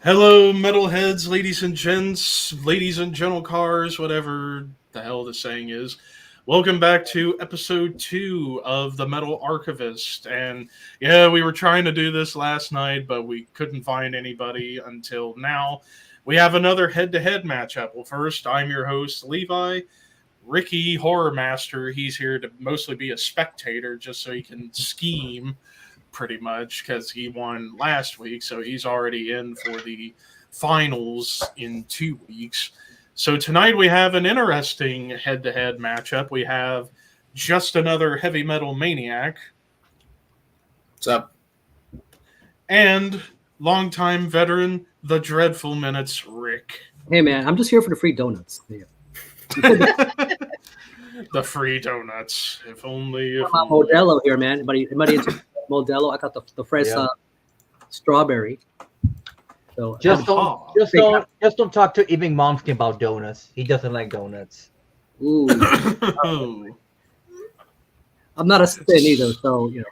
Hello, metalheads, ladies and gents, ladies and gentle cars, whatever the hell the saying is. Welcome back to episode 2 of the Metal Archivist. And yeah, we were trying to do this last night, but we couldn't find anybody until now. We have another head to head matchup. Well, first, I'm your host, Levi. Ricky, Horror Master, he's here to mostly be a spectator just so he can scheme pretty much because he won last week, so he's already in for the finals in 2 weeks. So tonight we have an interesting head-to-head matchup. We have just another heavy metal maniac. What's up? And longtime veteran, the Dreadful Minutes, Rick. Hey man, I'm just here for the free donuts. Yeah. The free donuts. If only. If Modelo here, man. Anybody into Modelo? I got the fresh strawberry. So Just don't talk to Evening Momsky about donuts. He doesn't like donuts. Ooh, I'm not a spin either, so you know.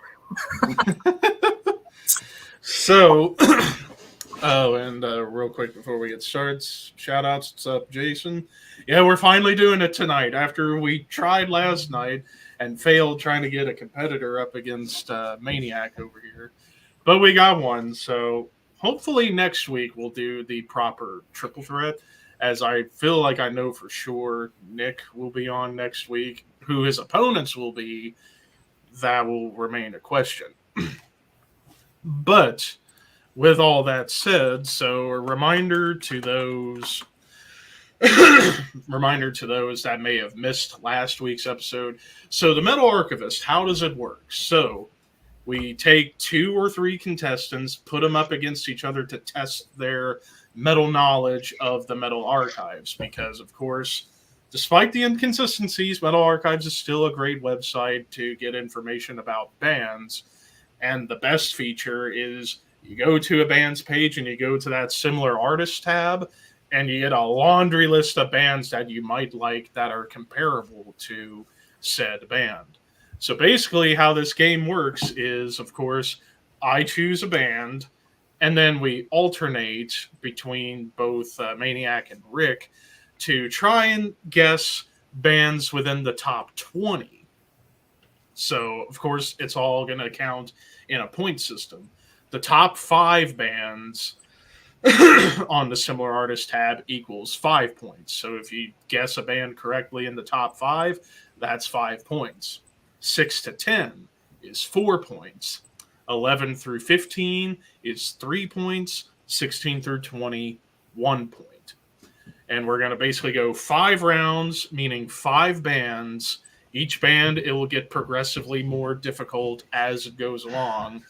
So, and real quick before we get started, shout outs. What's up, Jason? Yeah, we're finally doing it tonight after we tried last night and failed trying to get a competitor up against Maniac over here. But we got one, so hopefully next week we'll do the proper triple threat, as I feel like I know for sure Nick will be on next week. Who his opponents will be, that will remain a question. But with all that said, so a reminder to those that may have missed last week's episode. So the Metal Archivist, how does it work? So we take 2 or 3 contestants, put them up against each other to test their metal knowledge of the Metal Archives, because of course, despite the inconsistencies, Metal Archives is still a great website to get information about bands. And the best feature is you go to a band's page and you go to that similar artist tab, and you get a laundry list of bands that you might like that are comparable to said band. So basically how this game works is, of course, I choose a band, and then we alternate between both Maniac and Rick to try and guess bands within the top 20. So, of course, it's all going to count in a point system. The top 5 bands on the similar artist tab equals 5 points. So if you guess a band correctly in the top 5, that's 5 points. 6 to 10 is 4 points. 11 through 15 is 3 points. 16 through 20, 1 point. And we're going to basically go 5 rounds, meaning 5 bands. Each band, it will get progressively more difficult as it goes along.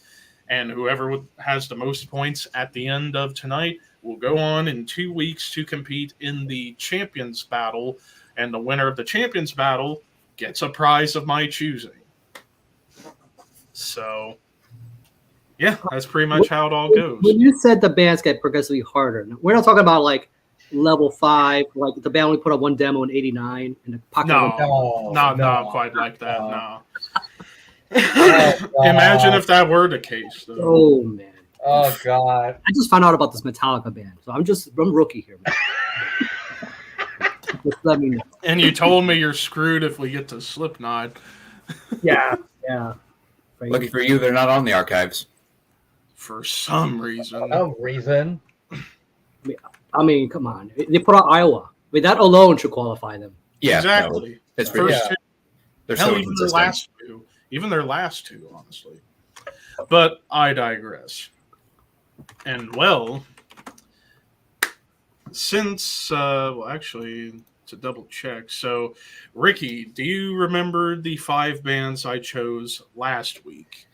And whoever has the most points at the end of tonight will go on in 2 weeks to compete in the Champions Battle. And the winner of the Champions Battle gets a prize of my choosing. So, yeah, that's pretty much how it all goes. When you said the bands get progressively harder, we're not talking about like level 5, like the band we put up one demo in '89 in the pocket. No, quite like that. No. Imagine if that were the case, though. Oh man. Oh god. I just found out about this Metallica band, so I'm rookie here, man. Just let me know. And you told me you're screwed if we get to Slipknot. Yeah. Right. Lucky for you, they're not on the archives. For some reason. For no reason. I mean, come on. They put out Iowa. I mean, that alone should qualify them. Yeah, exactly. No, it's First pretty. two. They're Hell, so even consistent. their last two, honestly. But I digress. And well, since actually, to double check. So, Ricky, do you remember the 5 bands I chose last week?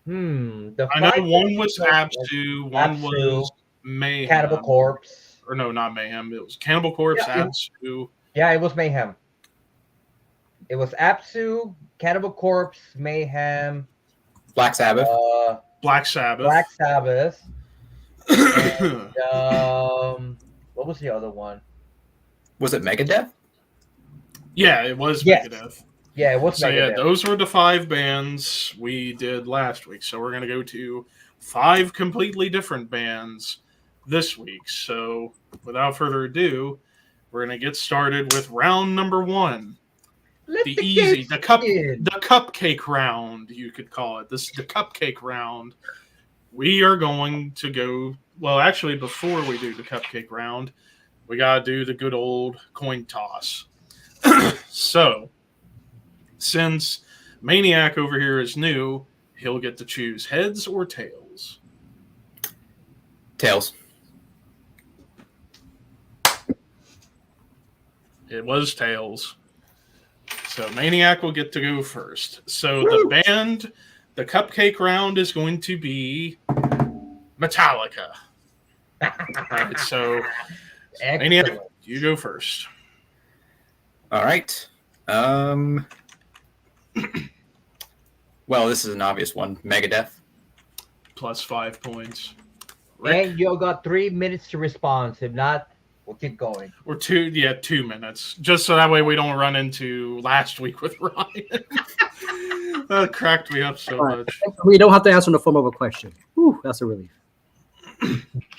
I know one was Absu, one was Mayhem. Cannibal Corpse. Or no, not Mayhem. It was Cannibal Corpse, Absu. Yeah, it was Mayhem. It was Absu, Cannibal Corpse, Mayhem, Black Sabbath. Black Sabbath. And, what was the other one? Was it Megadeth? Yeah, it was Yes. Megadeth. Yeah, it was So Megadeth. yeah, those were the 5 bands we did last week. So we're going to go to 5 completely different bands this week. So, without further ado, we're going to get started with round number 1. Let The the easy, games the begin. cupcake round, you could call it. This is the cupcake round. We are going to go. Well, actually, before we do the cupcake round, we got to do the good old coin toss. So, since Maniac over here is new, he'll get to choose heads or tails. Tails. It was tails. So Maniac will get to go first. So the band, the cupcake round is going to be Metallica. All right, so Maniac, Excellent. you go first. All right. Well, this is an obvious one. Megadeth. Plus 5 points. Rick, And you got 3 minutes to respond. If not, we'll keep going. or 2 minutes. Just so that way we don't run into last week with Ryan. That cracked me up so All right. much. We don't have to answer in the form of a question. Whew, that's a relief.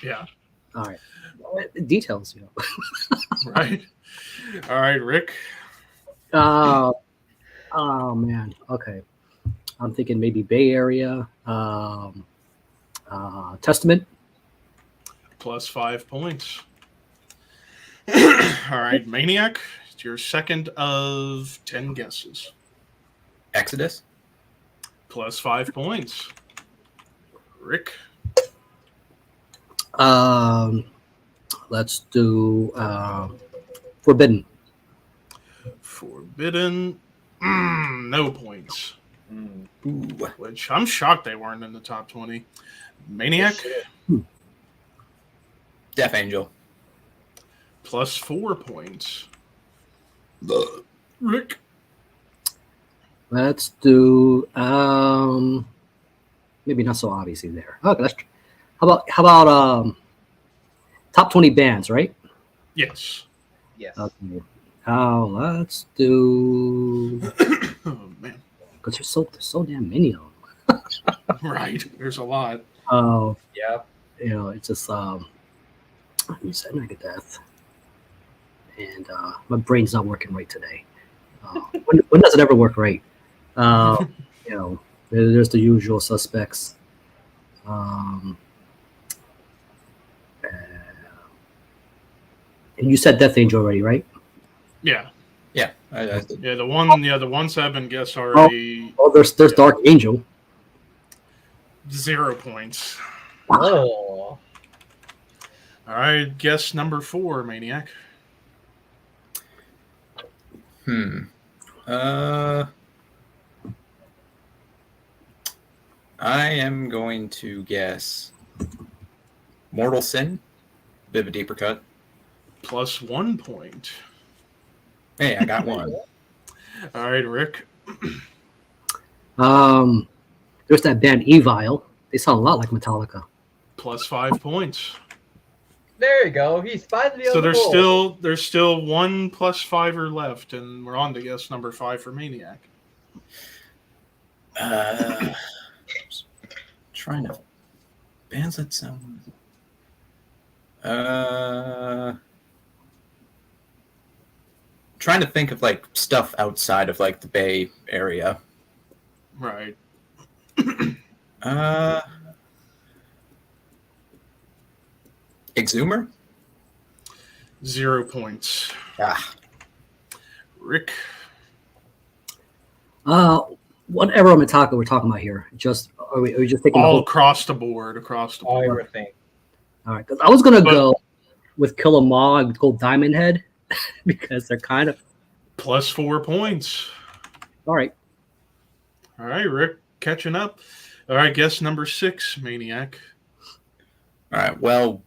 Yeah, All right. Details, right. All right, Rick. Oh man. Okay. I'm thinking maybe Bay Area. Testament. Plus 5 points. All right, Maniac, it's your second of 10 guesses. Exodus. Plus 5 points. Rick, Let's do Forbidden. Forbidden, no points. Ooh. Which I'm shocked they weren't in the top 20. Maniac, Death Angel. plus 4 points. Rick, Let's do maybe not so obviously there. Okay, how about top 20 bands, right? yes. Yes. Okay. Let's do Oh, man. because there's so damn many of them. Right, there's a lot. Oh, Yep. it's just you said Megadeth, and my brain's not working right today. When does it ever work right? There's the usual suspects. And you said Death Angel already, right? Yeah. Yeah. Yeah, the ones that have been guessed already, Oh, there's Dark Angel. 0 points. Oh. All right, guess number 4, Maniac. I am going to guess Mortal Sin. Bit of a deeper cut. Plus 1 point. Hey, I got one. All right, Rick. There's that band Evil. They sound a lot like Metallica. Plus 5 points. There you go. He's finally So on the board. there's still 1 plus 5er left, and we're on to guess number 5 for Maniac. Trying to bands that sound. Trying to think of like stuff outside of like the Bay Area. Right. Exhumer. 0 points. Ah, Rick. What era of Metallica we're talking about here? Are we just taking the All whole? across the board. Everything. All right, because I was gonna go with Kill 'Em All and go Diamond Head because they're kind of Plus 4 points. all right. All right, Rick, catching up. All right, guess number 6, Maniac. all right. Well,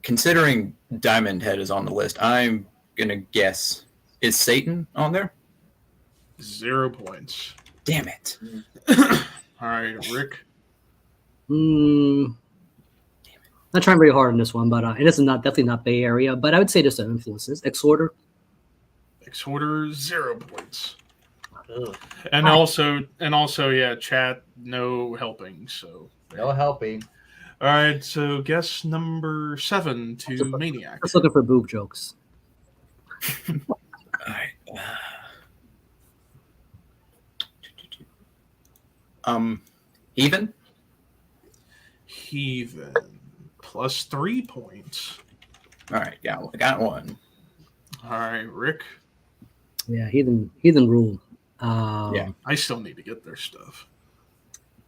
considering Diamond Head is on the list, I'm gonna guess, is Satan on there? 0 points. Damn it. All right, Rick. Not trying very hard on this one, but it is definitely not Bay Area. But I would say there's some influences. Exhorter. Exhorter, 0 points. Ugh. And also, yeah, chat, no helping. So No helping. All right, so guess number 7 to Maniac. Just looking for boob jokes. All right. Even? Heathen. Plus 3 points. All right, got one. All right, Rick. Yeah, heathen rule. Yeah. I still need to get their stuff.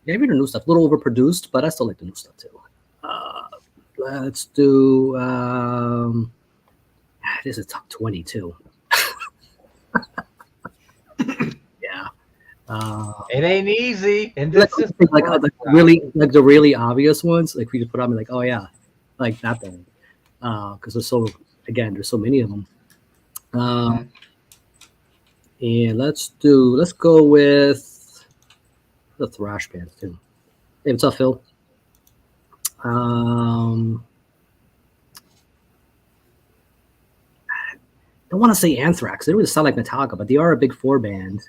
Yeah, maybe the new stuff. A little overproduced, but I still like the new stuff too. Let's do. This is top 20 too. Yeah. It ain't easy, and Like, this is like the really obvious ones. Like we just put on like, oh yeah, like that thing. Because there's so many of them. And let's go with the thrash bands too. Hey, what's up, Phil? I don't want to say Anthrax. They don't really sound like Metallica, but they are a big 4 band.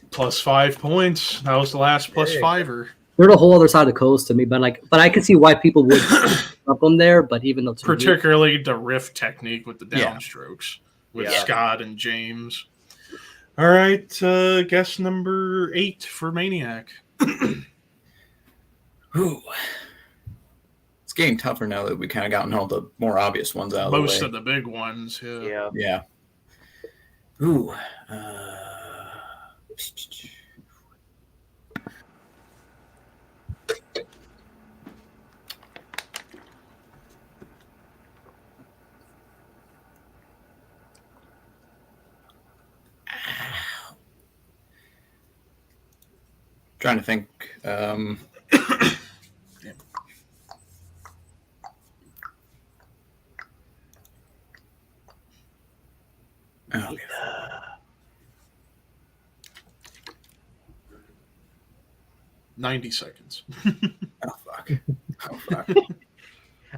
Plus 5 points. That was the last plus 5er. They're the whole other side of the coast to me, but I can see why people would up them there. But even though particularly the riff technique with the downstrokes with Scott and James. All right, guess number 8 for Maniac. Ooh. It's getting tougher now that we kind of gotten all the more obvious ones out of the way. Most of the big ones, yeah. Yeah. Ooh. Trying to think. Okay. 90 seconds. Oh fuck.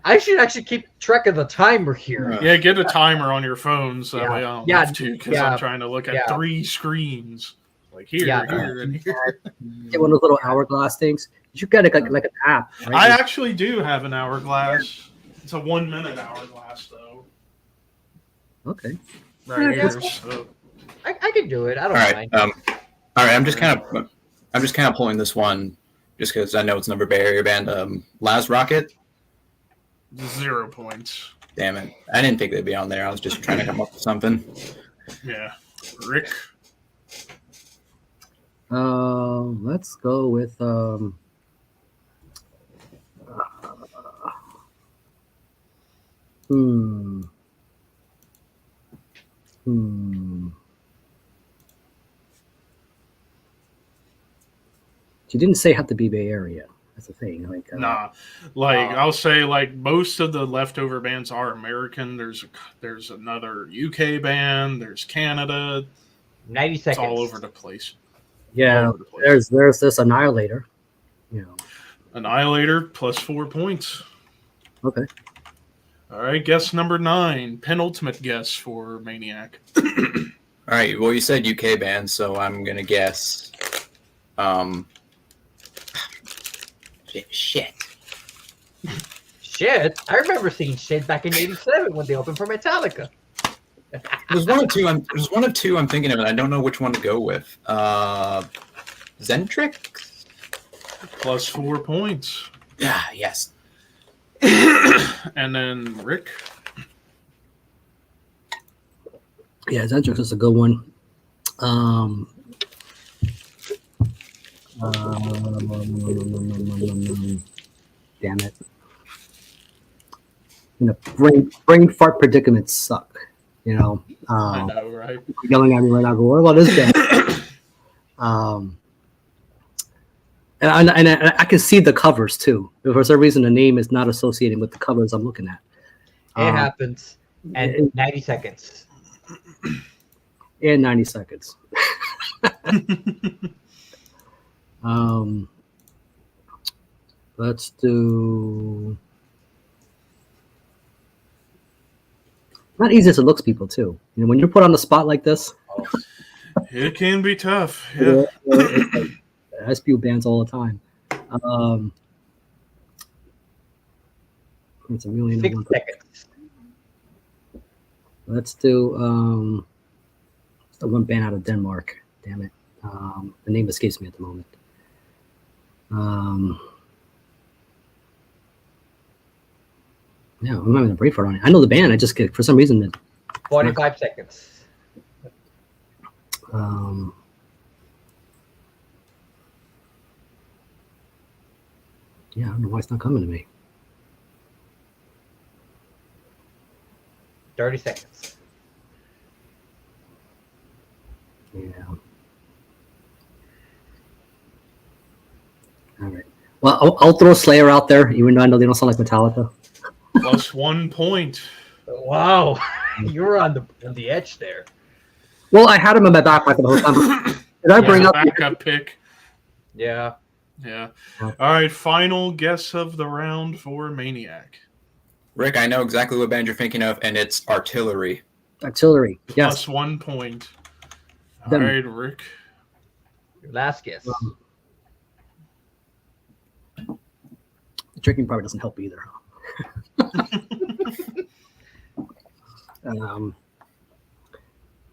I should actually keep track of the timer here. Yeah, get a timer on your phone so that way I don't have to, because I'm trying to look at 3 screens. Like here, here, and here. Get one of those little hourglass things. You should get like an app. Right? I actually do have an hourglass. It's a 1 minute hourglass, though. Okay. Right Yeah, here. So. I can do it. I don't mind. All right. I'm just kind of pulling this one just because I know it's another Bay Area band. Laz Rocket. 0 points. Damn it! I didn't think they'd be on there. I was just trying to come up with something. Yeah, Rick. Let's go with You didn't say have to be Bay Area. That's the thing. Like I'll say like most of the leftover bands are American. There's another UK band. There's Canada. 90 seconds. It's all over the place. Yeah, there's this Annihilator. You know, Annihilator plus 4 points. Okay. All right, guess number 9. Penultimate guess for Maniac. All right. Well, you said UK band, so I'm gonna guess. Shit. I remember seeing shit back in '87 when they opened for Metallica. There's one of two I'm thinking of, and I don't know which one to go with. Zentrix? Plus 4 points. Yeah, yes. And then Rick. Yeah, Zentrix is a good one. Damn it. Brain fart predicaments suck. I know, right? Yelling at me right now. Go, what about this guy? And I can see the covers too. For some reason, the name is not associating with the covers I'm looking at. It happens. And 90 seconds. And 90 seconds. Let's do. Not easy as it looks, people too. You know, when you're put on the spot like this, it can be tough. Yeah, I spew bands all the time. It's a million. 6 seconds. Let's do the one band out of Denmark. Damn it. The name escapes me at the moment. Yeah, I'm having a brain fart on it. I know the band. I just get for some reason. 45 seconds. Yeah, I don't know why it's not coming to me. 30 seconds. Yeah. All right. Well, I'll throw Slayer out there, even though I know they don't sound like Metallica. Plus 1 point. Wow, you were on the edge there. Well, I had him in my back pocket the whole time. Did I bring a up backup pick? Yeah. Yeah. All right. Final guess of the round for Maniac. Rick, I know exactly what band you're thinking of, and it's Artillery. Artillery? Yes. Plus 1 point. All Them. right, Rick. Your last guess. Drinking probably doesn't help either.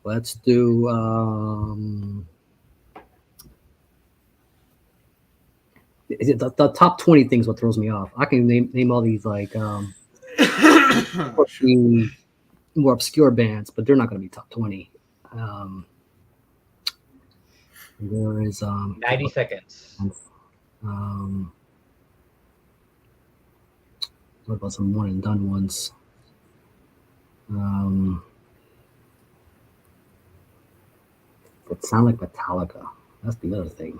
Let's do is it the top 20 things what throws me off. I can name all these like the more obscure bands, but they're not going to be top 20. There is 90 seconds. What about some one and done ones? That sound like Metallica. That's the other thing.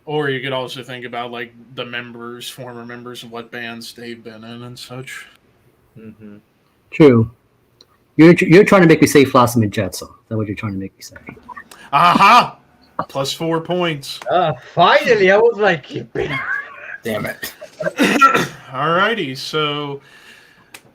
Or you could also think about like the members, former members, and what bands they've been in and such. Mm-hmm. True. You're trying to make me say Flotsam and Jetsam. Is that what you're trying to make me say? Aha! Plus 4 points. Finally, I was like, Damn it. Alrighty, so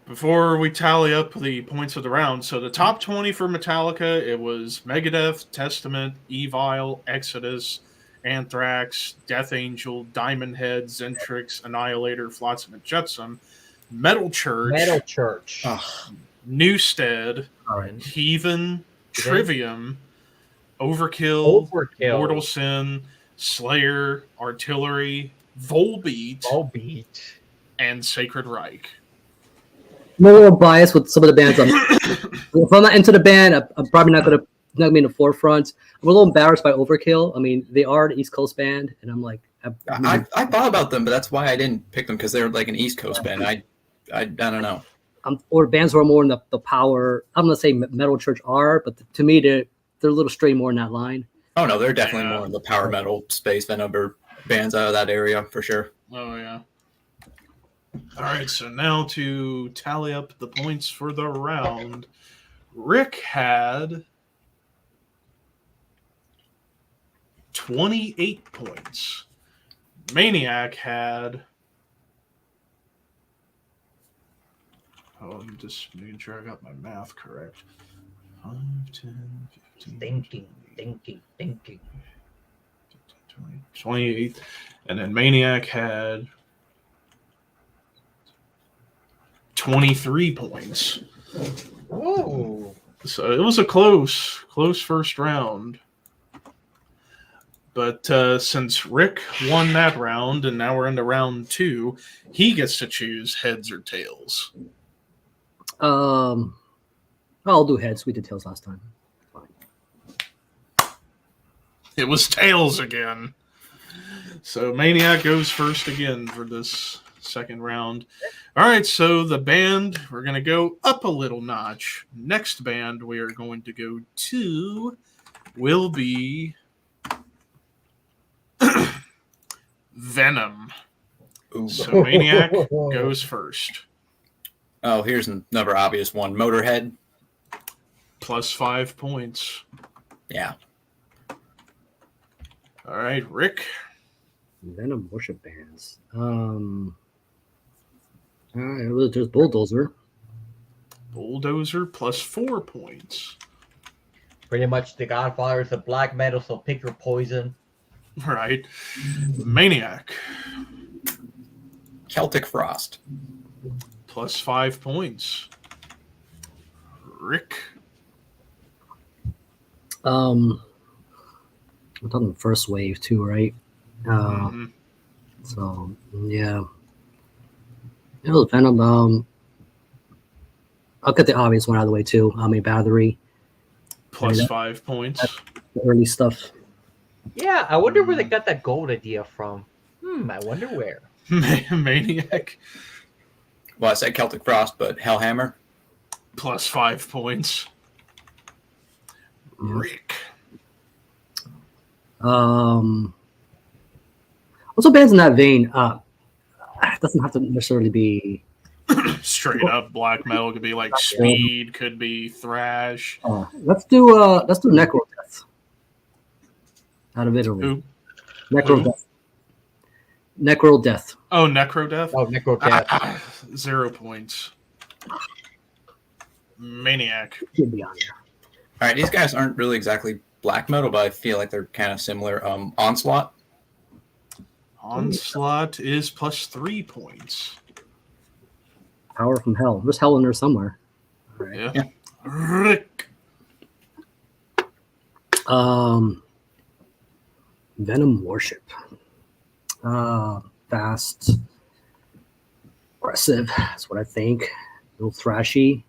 before we tally up the points of the round, so the top 20 for Metallica, it was Megadeth, Testament, Evil, Exodus, Anthrax, Death Angel, Diamond Head, Zentrix, Annihilator, Flotsam and Jetsam, Metal Church, Newstead, Heathen, Trivium, Overkill, Mortal Sin, Slayer, Artillery, Volbeat, and Sacred Reich. I'm a little biased with some of the bands. If I'm not into the band, I'm probably not going to be in the forefront. I'm a little embarrassed by Overkill. I mean, they are an East Coast band, and I'm like... I thought about them, but that's why I didn't pick them, because they're like an East Coast band. I don't know. Or bands who are more in the power... I'm going to say Metal Church are, but to me, they're a little stray more in that line. Oh, no, they're definitely more in the power metal space than other bands out of that area, for sure. Oh, yeah. All right, so now to tally up the points for the round. Rick had 28 points. Maniac had... I'm just making sure I got my math correct. 5, 10, 15... Thinking. 28. And then Maniac had 23 points. Ooh. So it was a close first round. But since Rick won that round, and now we're into round 2, he gets to choose heads or tails. I'll do heads. We did tails last time. Fine. It was tails again. So Maniac goes first again for this second round. All right, so the band, we're going to go up a little notch. Next band we are going to go to will be Venom. Ooh. So Maniac goes first. Oh, here's another obvious one. Motorhead. Plus 5 points. Yeah. All right, Rick. Venom worship bands. There's Bulldozer. Bulldozer plus 4 points. Pretty much the Godfathers of black metal, so pick your poison. Right. Maniac. Celtic Frost. Plus 5 points. Rick. We're talking first wave too, right? Mhm. So yeah. It was Venom. I'll get the obvious one out of the way too. Battery. Plus that- 5 points. The early stuff. Yeah, I wonder where they got that gold idea from. I wonder where. Maniac. Well, I said Celtic Frost, but Hellhammer. Plus 5 points. Yeah. Rick. Also bands in that vein. It doesn't have to necessarily be. Straight up black metal could be like speed, could be thrash. Let's do Necrodeath out of Italy. Who? Necrodeath. Necrodeath. Oh, Necrodeath? Oh, Necrocat. 0 points. Maniac. Should be on here. All right, these guys aren't really exactly black metal, but I feel like they're kind of similar. Onslaught. Onslaught is plus 3 points. Power from Hell. There's hell in there somewhere. All right. Yeah. Rick. Venom Worship. Fast, aggressive. That's what I think. A little thrashy.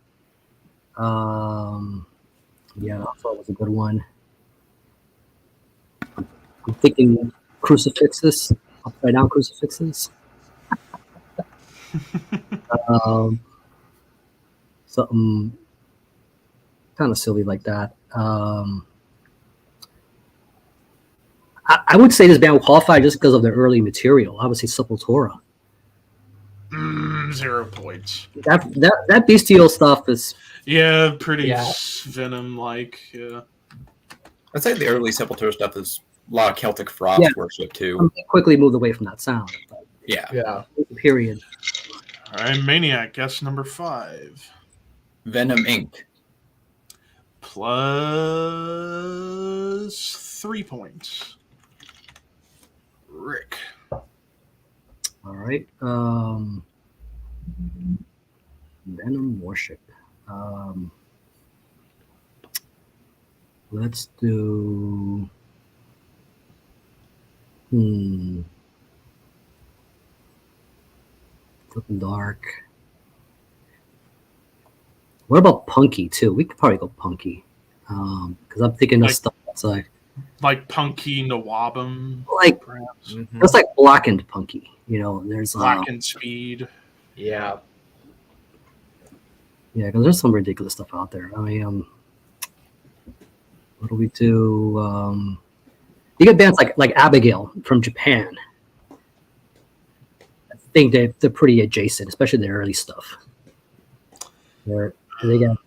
Yeah, I thought it was a good one. I'm thinking crucifixes, upside down crucifixes. Something kind of silly like that. I would say this band will qualify just because of their early material. I would say Sepultura. 0 points. That bestial stuff is Yeah, pretty Yeah. Venom-like. Yeah. I'd say the early Sepultura stuff is a lot of Celtic Frost Yeah. worship too. quickly moved away from that sound. Yeah. Yeah. Period. All right, Maniac, guess number 5. Venom Inc. Plus 3 points. Rick. All right. Venom Worship. Let's do. Something dark. What about punky too? We could probably go punky. Because I'm thinking of Like- stuff that's Like Punky Nawabum, like perhaps. that's like blackened punky. There's Black and Speed. Yeah. yeah, because there's some ridiculous stuff out there. What do we do? You get bands like Abigail from Japan. I think they're pretty adjacent, especially the early stuff. They got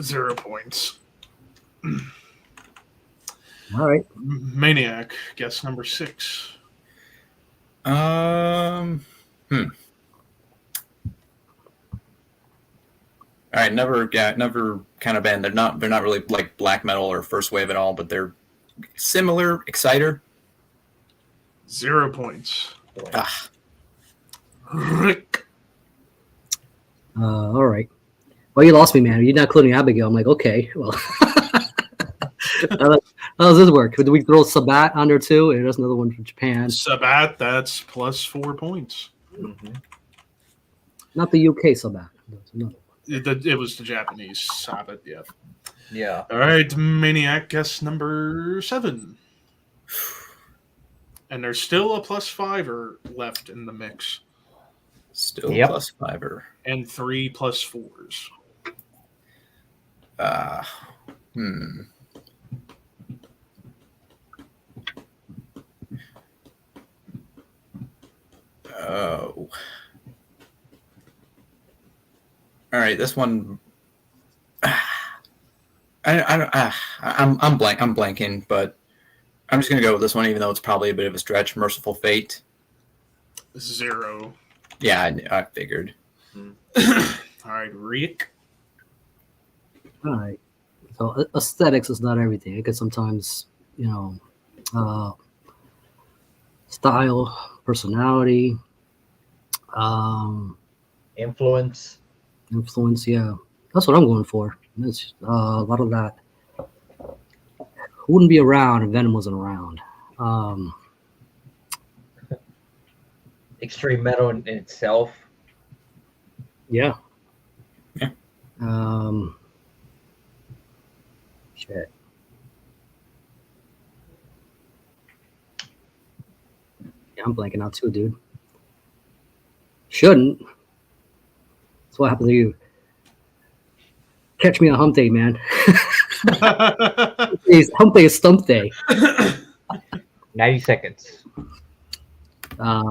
0 points. all right. Maniac, guess number 6. All right, never kind of band. They're not really like black metal or first wave at all, but they're similar. Exciter. 0 points. Ah, Rick. All right. Well, you lost me, man. You're not including Abigail. I'm like, okay. Well, how does this work? Do we throw Sabat on there too? And there's another one from Japan. Sabat, that's plus 4 points. Not the UK Sabat. There's another one. It was the Japanese Sabbath, yeah. Yeah. All right, Maniac, guess number 7. And there's still a plus 5er left in the mix. still Yep. plus fiver. And 3 plus 4s. Oh. All right, this one. I'm blanking, but I'm just gonna go with this one, even though it's probably a bit of a stretch. Merciful Fate. 0. Yeah, I figured. All right, Rick. All right. So aesthetics is not everything. It could sometimes, style, personality. Influence. Influence, yeah. That's what I'm going for. It's a lot of that. Who wouldn't be around if Venom wasn't around? Extreme metal in itself. Yeah. Yeah. Shit. Yeah, I'm blanking out too, dude. Shouldn't. That's what happened to you. Catch me on hump day, man. Hump day is stump day. 90 seconds. Yeah.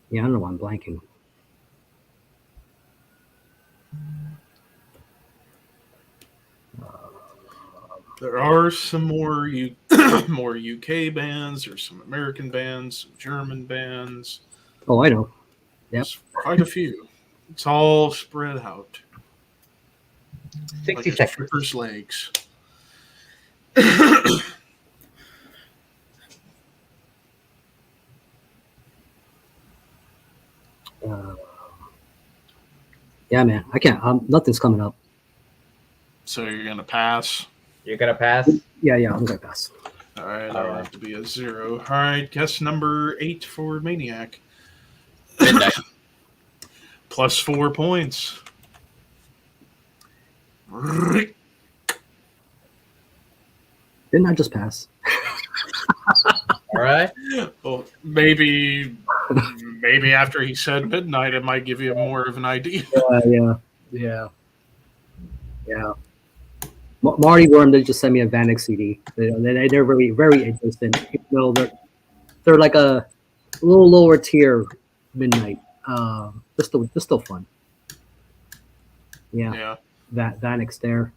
Yeah, I don't know why I'm blanking. There are some more more UK bands. There's some American bands, some German bands. Oh, I know. Yep. There's quite a few. It's all spread out. 60 like a seconds. stripper's legs. Yeah, man. I can't. Nothing's coming up. So you're gonna pass. You're gonna pass. Yeah, I'm gonna pass. All right, All that'll right. have to be a 0. All right, guess number 8 for Maniac. Midnight. Plus 4 points. Didn't I just pass? All right. Well, maybe after he said midnight, it might give you more of an idea. Yeah. Marty Worm, they just sent me a Vanek CD. They're very, very interesting. You know, they're like a little lower tier midnight. They're still fun. Yeah. That Vanek's there.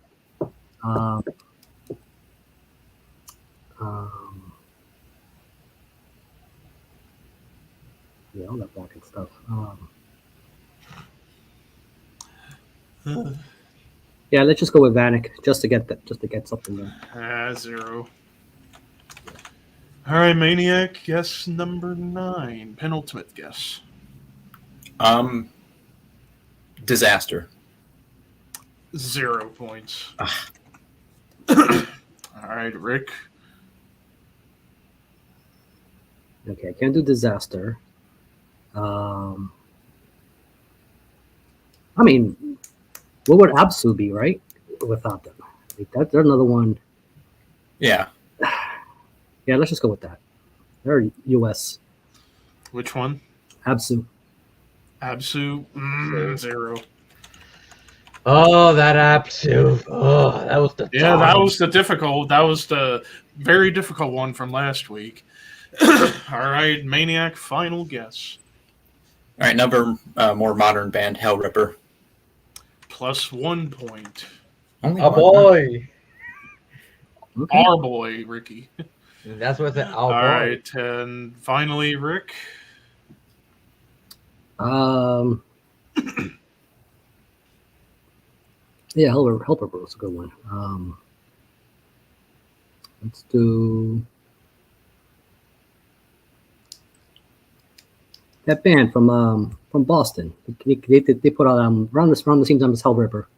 Yeah, all that Vanek stuff. Yeah, let's just go with Vanek just to get something there. 0. All right, Maniac, guess number 9. Penultimate guess. Disaster. 0 points. All right, Rick. Okay, I can't do disaster. I mean, what would Absu be, right? Without them, they're another one. Yeah. Yeah, let's just go with that. They're US. Which one? Absu. Absu. 0. Oh, that Apsu. Oh, that was the Yeah, that time. was the very difficult one from last week. All right, Maniac, final guess. All right, another more modern band, Hell Ripper. Plus 1 point. Only A one. boy. Okay. Our boy, Ricky. That's what it. Oh, All boy. right, and finally, Rick. Yeah, Helper was a good one. Let's do that band from Boston. They put out around the same time as Hell Ripper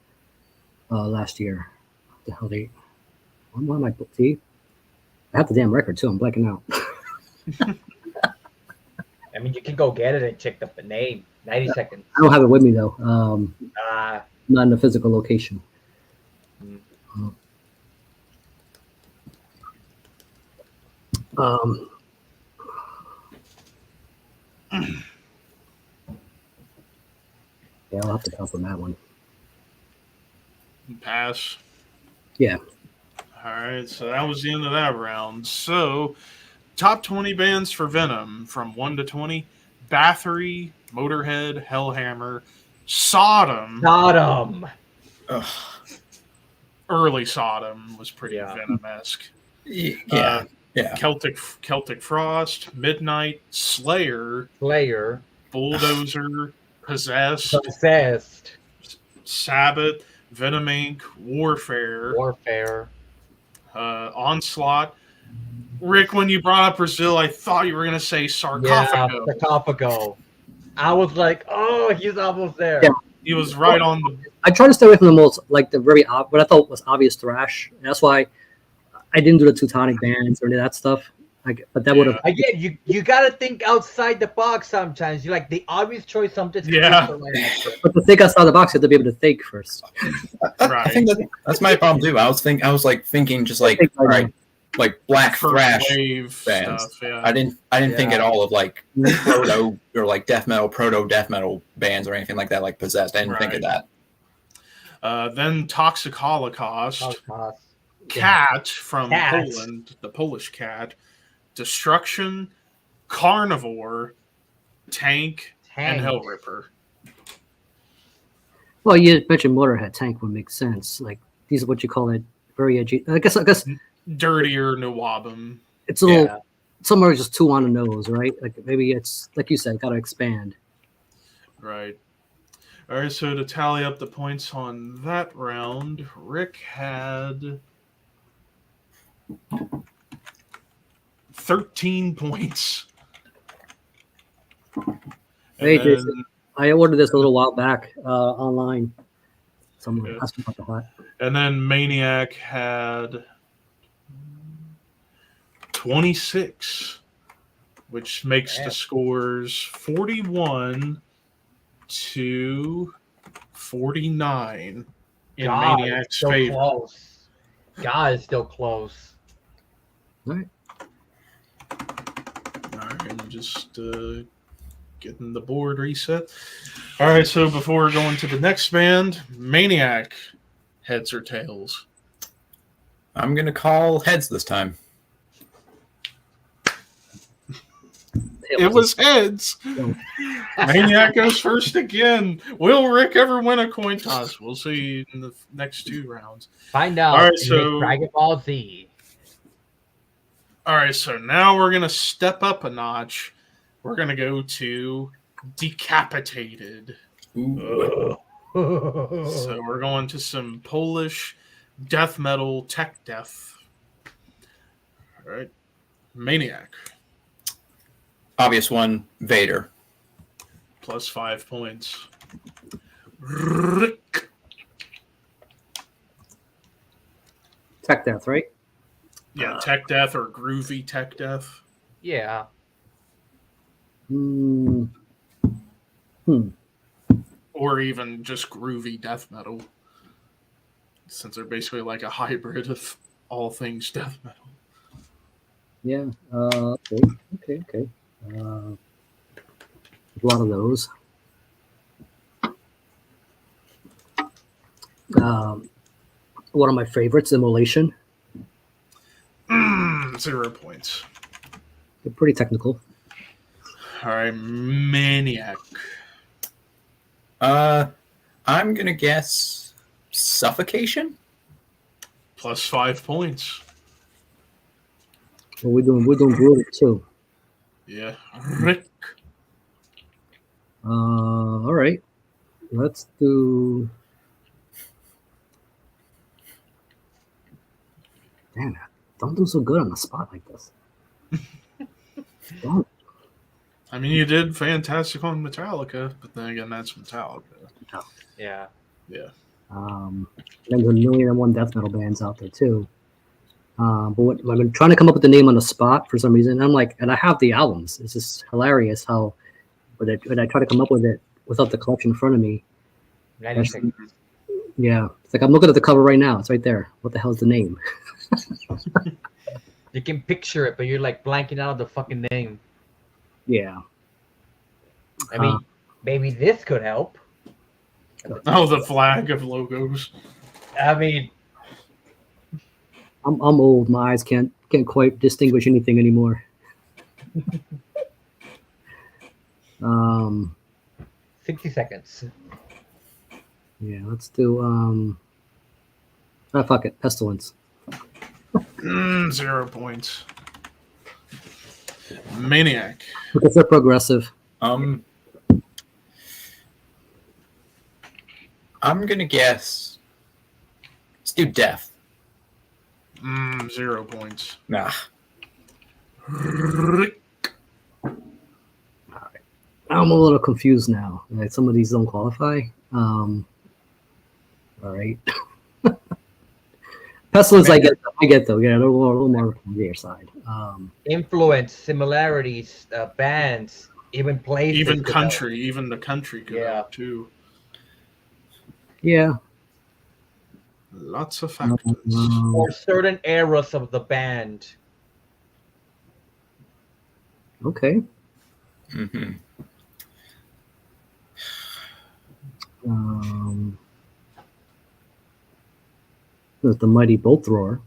last year. What the hell why am I see? I have the damn record too. I'm blanking out. I mean, you can go get it and check the name. 90 seconds. I don't have it with me though. Not in a physical location. Yeah, I'll have to pass on that one. Pass. Yeah. All right, so that was the end of that round. So, top 20 bands for Venom from 1 to 20. Bathory, Motorhead, Hellhammer, Sodom. Sodom. Ugh. Early Sodom was pretty Yeah. Venom-esque. Yeah. Celtic Frost, Midnight, Slayer, Slayer. Bulldozer, Possessed, Possessed. Sabbath, Venom Inc., Warfare, Onslaught. Rick, when you brought up Brazil, I thought you were going to say Sarcophago. Yeah, Sarcophago. I was like, oh, he's almost there. Yeah. He was right on the... I try to stay away from the most, like the very, what I thought was obvious thrash. And that's why I didn't do the Teutonic bands or any of that stuff. But that would have... Again, you got to think outside the box sometimes. You like the obvious choice sometimes. Yeah. But to think outside the box, you have to be able to think first. I think that's my problem too. I was thinking just like, all right, like black thrash bands. Stuff, yeah. I didn't think at all of like proto or like proto death metal bands or anything like that, like Possessed. I didn't think of that. Then Toxic Holocaust. Cat from Poland, the Polish Cat. Destruction, Carnivore, Tank, and Hellripper. Well, you mentioned Motorhead. Tank would make sense. Like, these are what you call it, very edgy. I guess Dirtier Nawabum. It's a little, somewhere just too on the nose, right? Like, maybe it's, like you said, got to expand. Right. All right, so to tally up the points on that round, Rick had 13 points. Hey, Jason, I ordered this a little while back online. Someone asked me about the hat. And then Maniac had 26, which makes the scores 41 to 49 in Maniac's favor. Close. God, it's still close. All right. I'm just getting the board reset. All right, so before going to the next band, Maniac, heads or tails? I'm going to call heads this time. It was heads. Maniac goes first again. Will Rick ever win a coin toss? We'll see in the next 2 rounds. Find out. All right, so Dragon Ball Z. All right, so now we're gonna step up a notch. We're gonna go to Decapitated. So we're going to some Polish death metal tech death. All right, Maniac. Obvious one, Vader. Plus 5 points. Rick. Tech death, right? Yeah, tech death or groovy tech death. Yeah. Or even just groovy death metal. Since they're basically like a hybrid of all things death metal. Yeah. Okay. A lot of those. One of my favorites, Immolation. 0 points. They're pretty technical. All right, Maniac. I'm gonna guess Suffocation. Plus 5 points. Well, we're doing brutal too. Yeah, Rick. All right. Let's do. Damn it! Don't do so good on the spot like this. Don't. I mean, you did fantastic on Metallica, but then again, that's Metallica. Yeah. There's 1,000,001 death metal bands out there too. But I've been trying to come up with the name on the spot for some reason. And I'm like, and I have the albums. It's just hilarious how when I try to come up with it without the collection in front of me. Yeah, it's like I'm looking at the cover right now. It's right there. What the hell's the name? You can picture it, but you're like blanking out the fucking name. Yeah. I mean, maybe this could help. Oh, the flag of logos. I mean, I'm old. My eyes can't quite distinguish anything anymore. 60 seconds. Yeah, let's do fuck it, Pestilence. 0 points. Maniac. Because they're progressive. I'm gonna guess. Let's do death. 0 points. Nah. I'm a little confused now. Like, some of these don't qualify. All right. Pestilence, I get though. Yeah, a little more on their side. Influence, similarities, bands, even places. Even country. Even the country could help too. Yeah. Lots of factors. Or certain eras of the band. Okay. Mm-hmm. There's the Mighty Bolt Thrower.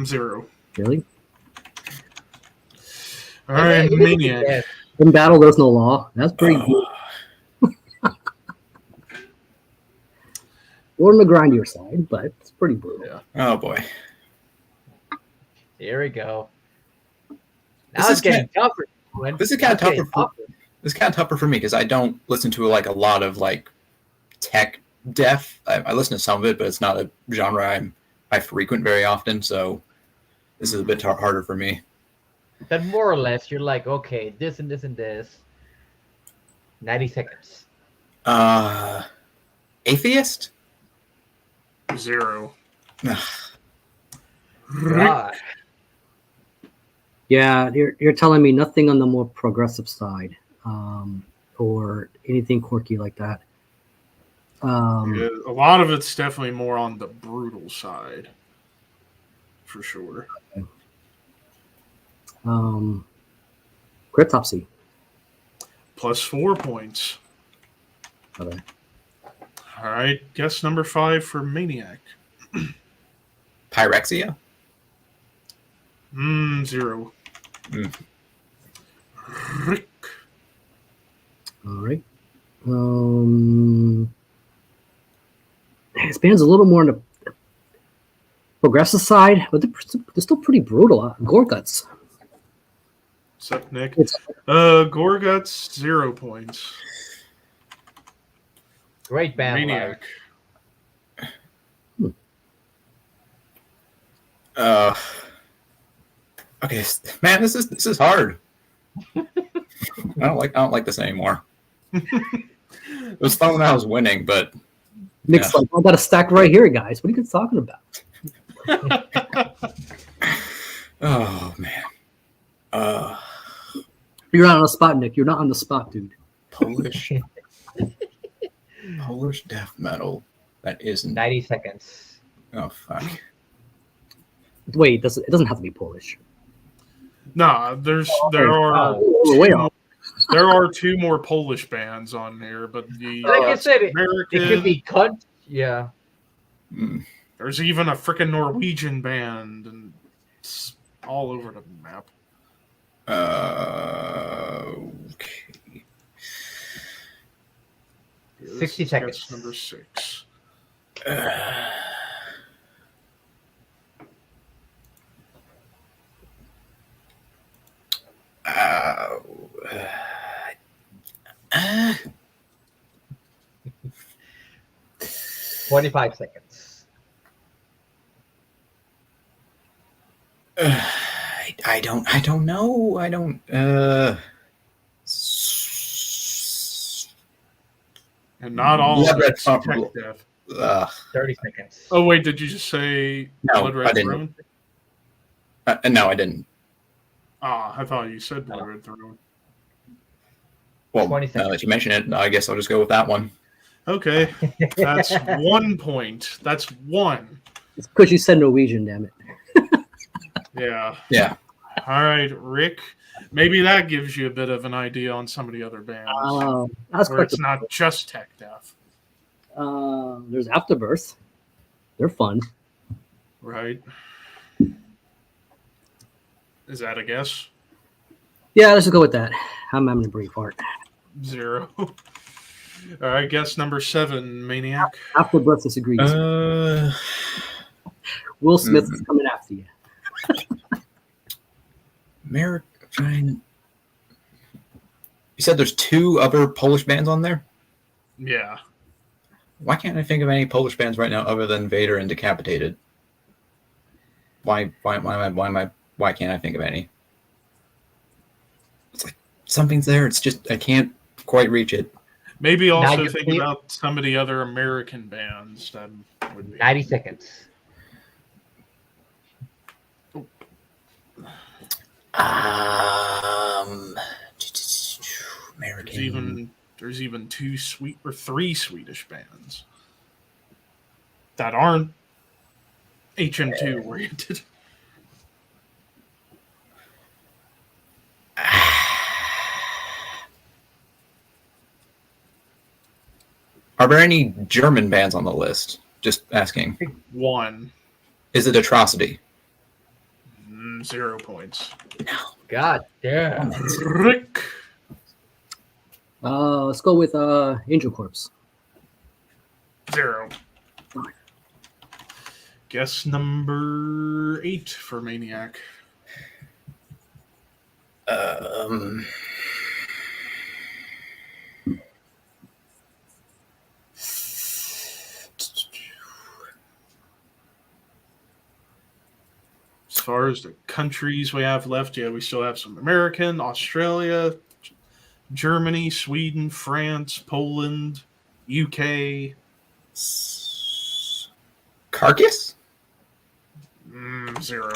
0. Really? All right, Maniac. In battle, there's no law. That's pretty good. Or on the grindier side, but it's pretty brutal. Yeah. Oh boy. Here we go. Now it's getting tougher. This is kind of tougher. This is kind of tougher for me because I don't listen to like a lot of like tech death. I listen to some of it, but it's not a genre I frequent very often. So this is a bit harder for me. But more or less, you're like, okay, this and this and this. 90 seconds. Atheist? 0. God. Yeah, you're telling me nothing on the more progressive side, or anything quirky like that. Yeah, a lot of it's definitely more on the brutal side, for sure. Cryptopsy. +4 points. Okay. All right, guess number 5 for Maniac. Pyrexia? 0. Rick. All right. This band's a little more on the progressive side, but they're still pretty brutal. Gorguts. What's up, Nick? Gorguts, 0 points. Great band. Maniac. Okay, man, this is hard. I don't like this anymore. It was fun when I was winning, but Nick's like, I got a stack right here, guys. What are you guys talking about? oh man. You're not on the spot, Nick. You're not on the spot, dude. Polish death metal. That isn't 90 seconds. Oh fuck. Wait, it doesn't have to be Polish. Nah, there are 2 more Polish bands on here, but like I said, it could be cut. Yeah. There's even a freaking Norwegian band, and it's all over the map. Okay. 60 seconds. Guess number 6. Uh, 25 seconds. I don't know. I don't. And not all Blood of Red it's tech Throne. death. 30 seconds. Oh wait, did you just say No, Blood Red I didn't. Throne? No, I didn't. I thought you said Blood Red Throne. Well, 20 now seconds. that you mention it, I guess I'll just go with that one. Okay, that's 1 point. That's 1. It's because you said Norwegian, damn it. Yeah. Yeah. All right, Rick. Maybe that gives you a bit of an idea on some of the other bands. That's where it's not just tech death. There's Afterbirth. They're fun. Right. Is that a guess? Yeah, let's just go with that. I'm having a brief heart. 0. All right, guess number 7, Maniac. Afterbirth disagrees. Will Smith is coming after you. You said there's 2 other Polish bands on there? Yeah. Why can't I think of any Polish bands right now other than Vader and Decapitated? Why can't I think of any? It's like something's there. It's just I can't quite reach it. Maybe Now also you think feel- about some of the other American bands that would be. 90 seconds. American. There's even 3 Swedish bands that aren't HM2 oriented. Are there any German bands on the list? Just asking. 1. Is it Atrocity? 0 points. No. God damn. Rick. Let's go with Angel Corpse. 0. Guess number 8 for Maniac. As far as the countries we have left, yeah, we still have some American, Australia, Germany, Sweden, France, Poland, UK. Carcass? 0.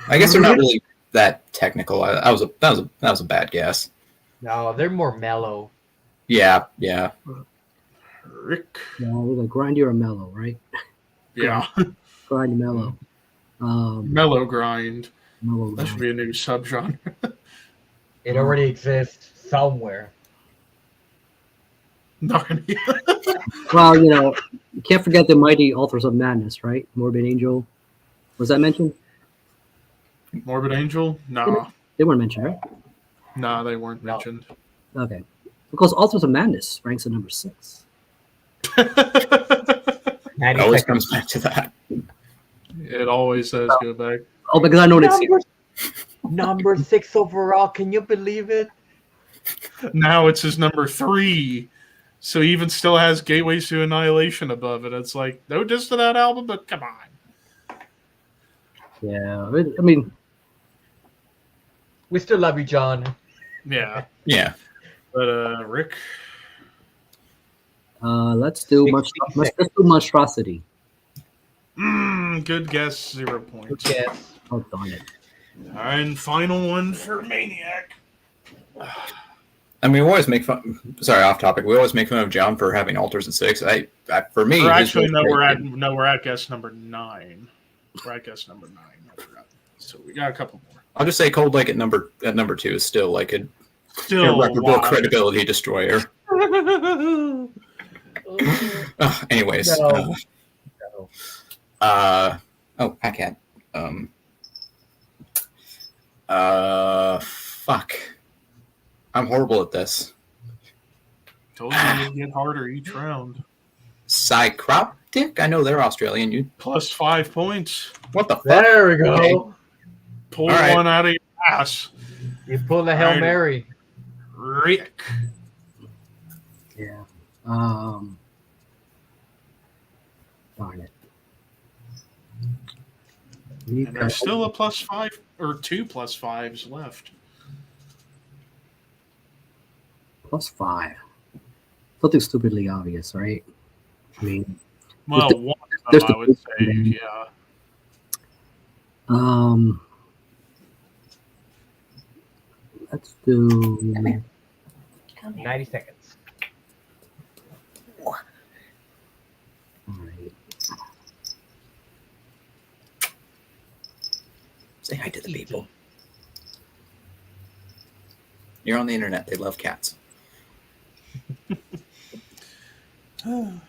I guess they're not really that technical. That was a bad guess. No, they're more mellow. Yeah. Rick. No, we're gonna grind or mellow, right? Yeah. Grind mellow. Mellow grind. Mellow That should grind. be a new subgenre. It already exists somewhere. Narnia. Well, you can't forget the mighty Authors of Madness, right? Morbid Angel. Was that mentioned? Morbid Angel? Nah. They weren't mentioned, right? Nah, they weren't No. mentioned. Okay. Because Authors of Madness ranks at number 6. 90 It always seconds. comes back to that. It always does go back. Oh, because I know it's Number 6 overall. Can you believe it? Now it's his number 3. So he even still has Gateways to Annihilation above it. It's like, no diss to that album, but come on. Yeah. I mean, We still love you, John. Yeah. Yeah. But Rick, let's do 60 let's do Monstrosity. good guess, 0 points. Yes. Oh, darn it. And final one for Maniac. I mean, we always make fun. Sorry, off topic. We always make fun of John for having alters at 6. For me, Or his actually, was no, great. we're at guess number 9. We're at guess number 9. I forgot. So we got a couple more. I'll just say Cold Lake at number 2 is still like a Still irreparable wild. credibility destroyer. Anyways, No. oh, Hackhead. Fuck. I'm horrible at this. Told you it'd get harder each round. Psychroptic? I know they're Australian. You Plus 5 points. what the fuck? There we go. Okay. Pull All right. one out of your ass. You pulled a Hail Alrighty. Mary. Rick. Yeah. Darn it. And there's still a plus 5 or 2 plus 5s left. Plus 5. Something stupidly obvious, right? I mean, Well, There's one of there's them, I would say, the- yeah. let's do. 90 seconds. All right. Say hi to the people. You're on the internet. They love cats. And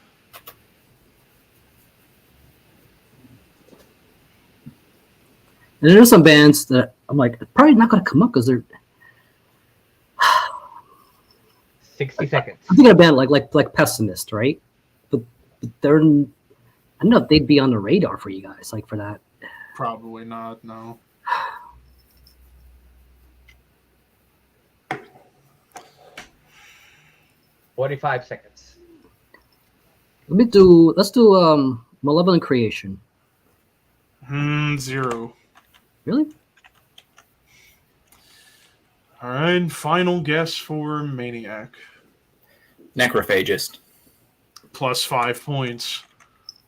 there's some bands that I'm like, probably not going to come up because they're. 60 seconds. I'm thinking of a band like Pessimist, right? But they're. I don't know if they'd be on the radar for you guys, like for that. Probably not, no. 45 seconds. Let's do Malevolent Creation. 0. Really? All right, final guess for Maniac. Necrophagist. Plus 5 points.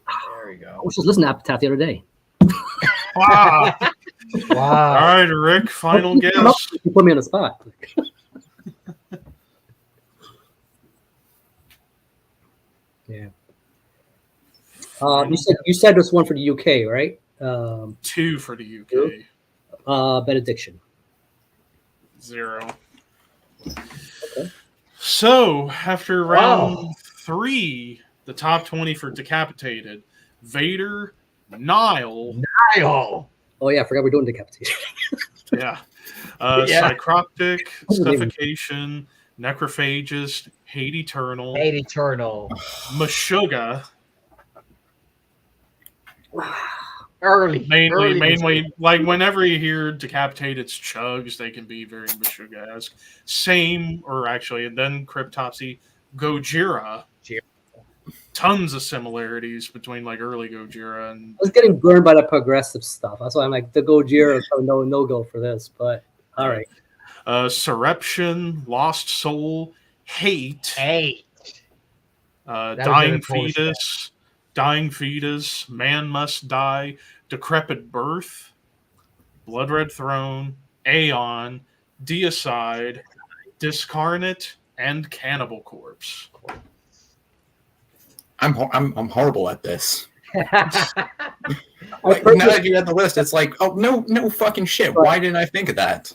There we I go. was just listening to Epitaph the other day. Wow. All Wow. right, Rick, final guess. You put me on the spot. Yeah. You said this one for the UK, right? 2 for the UK. Benediction. 0. Okay. So after round 3, the top 20 for Decapitated, Vader, Nile, Nile. Oh yeah, I forgot we're doing Decapitated. yeah, Yeah. Psychroptic, Suffocation, Necrophagist, Hate Eternal, Hate Eternal. Meshuggah. Early. Mainly, like whenever you hear Decapitated's chugs, they can be very Meshuggah-esque. Same, or actually, and then Cryptopsy, Gojira. Tons of similarities between like early Gojira and. I was getting burned by the progressive stuff. That's why I'm like the Gojira no go for this. But all right. Surreption, Lost Soul, Hate. Dying Fetus, Man Must Die, Decrepit Birth, Blood Red Throne, Aeon, Deicide, Discarnate, and Cannibal Corpse. I'm horrible at this. Like, now that you had the list, it's like, oh no fucking shit. Right. Why didn't I think of that?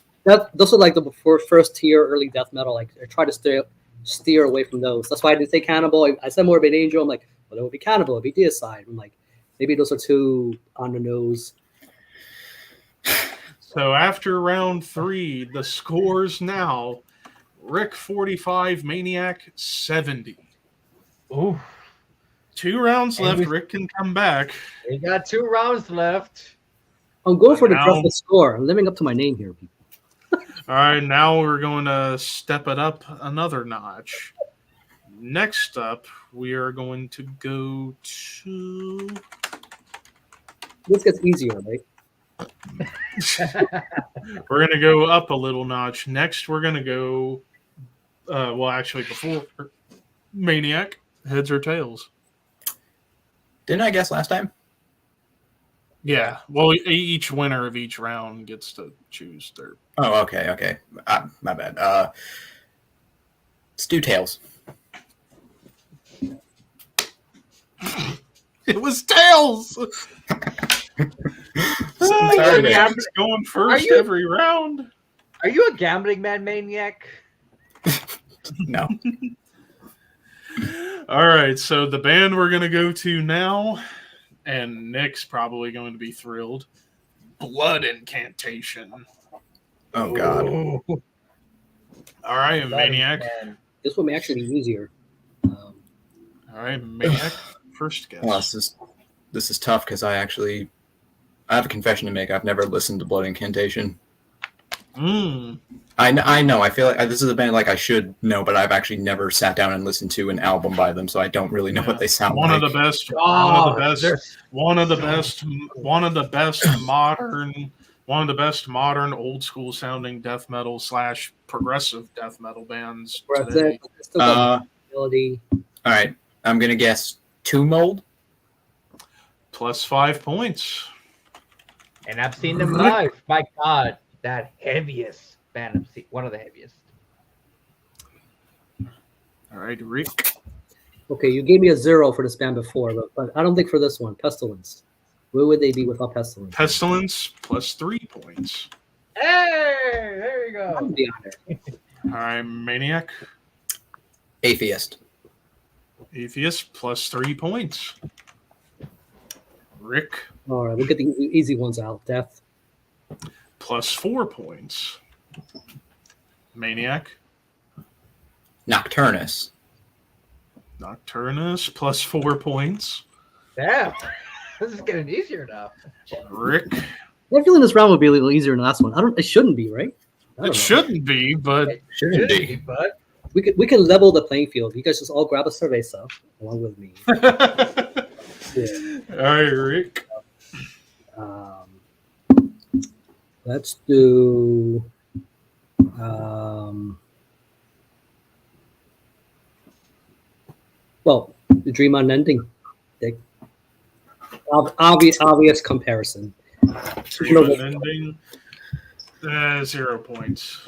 Those are like the first tier early death metal. Like I try to steer away from those. That's why I didn't say Cannibal. I said Morbid Angel. I'm like, well, it would be Cannibal. It would be Deicide. I'm like, maybe those are too on the nose. So after round 3, the scores now: Rick 45, Maniac 70. Ooh. 2 rounds left. Rick can come back. We got 2 rounds left. I'm going for the dreadful score. I'm living up to my name here, people. All right, now we're going to step it up another notch. Next up, we are going to go to. This gets easier, right? We're going to go up a little notch. Next, we're going to go. Well, actually, before Maniac, heads or tails. Didn't I guess last time? Yeah. Well, each winner of each round gets to choose their. Oh, okay. My bad. Let's do tails. It was tails. It's going first every round. Are you a gambling man, Maniac? No. All right, so the band we're going to go to now, and Nick's probably going to be thrilled, Blood Incantation. Oh, God. Ooh. All right, Maniac. This one may actually be easier. All right, Maniac, first guess. Well, this is tough because I have a confession to make. I've never listened to Blood Incantation. I know. I feel like this is a band like I should know, but I've actually never sat down and listened to an album by them, so I don't really know what they sound like. One of the best modern old school sounding death metal / progressive death metal bands today. All right, I'm gonna guess Tomb Mold. Plus 5 points. And I've seen them live. My God, that heaviest band I've seen. One of the heaviest. All right, Rick. Okay, you gave me a 0 for this band before, but I don't think for this one. Pestilence. Where would they be without Pestilence? Pestilence plus 3 points. Hey, there you go. I'll be on there. All right, Maniac. Atheist plus 3 points. Rick. All right, we'll get the easy ones out. Death. Plus 4 points. Maniac. Nocturnus plus 4 points. Damn. This is getting easier now. Rick. I have a feeling this round would be a little easier than the last one. It shouldn't be, right? It shouldn't be, but it shouldn't be, but we can level the playing field. You guys just all grab a cerveza along with me. All right, Rick. Let's do. Well, the dream unending. Obvious comparison. Dream unending. 0 points.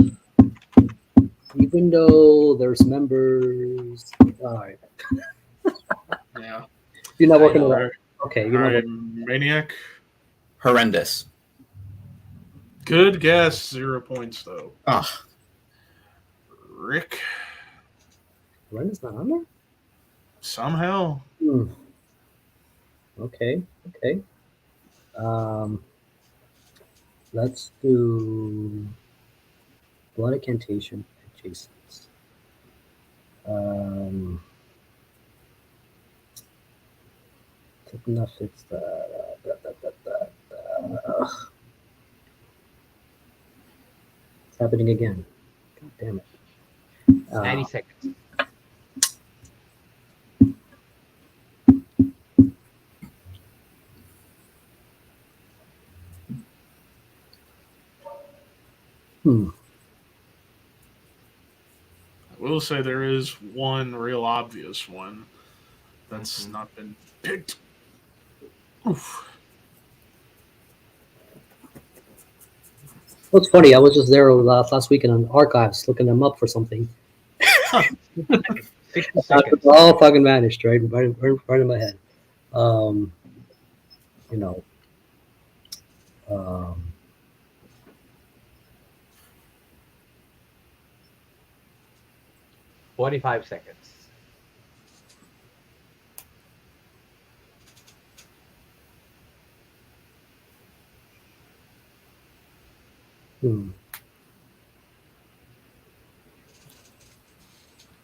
Even though there's members. All right. Yeah. You're not working All on right. that. Okay. All You're not right, Maniac. Horrendous. Good guess. 0 points though. Ah, Rick. Ren's not on there? Somehow. Okay. Let's do blood incantation adjacent. Enough fix that. It's happening again. God damn it. 90 seconds. I will say there is one real obvious one that's not been picked. Oof. What's funny, I was just there last weekend on Archives looking them up for something. 60 seconds. All fucking vanished, right in my head. You know. 45 seconds. Hmm.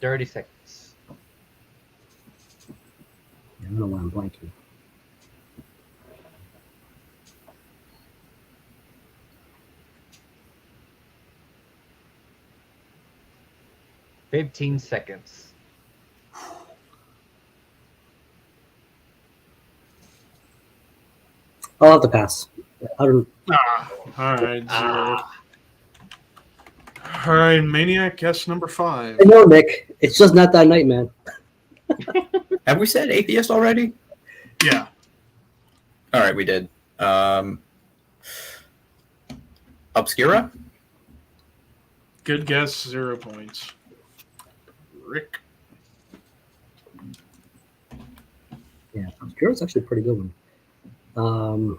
30 seconds. I don't know why I'm blanking. $15 seconds. I'll have to pass. I don't. All right, 0. All right, Maniac, guess number 5. I know, Nick. It's just not that night, man. have we said atheist already? Yeah. All right, we did. Obscura? Good guess, 0 points. Rick. Yeah, Obscura's actually a pretty good one.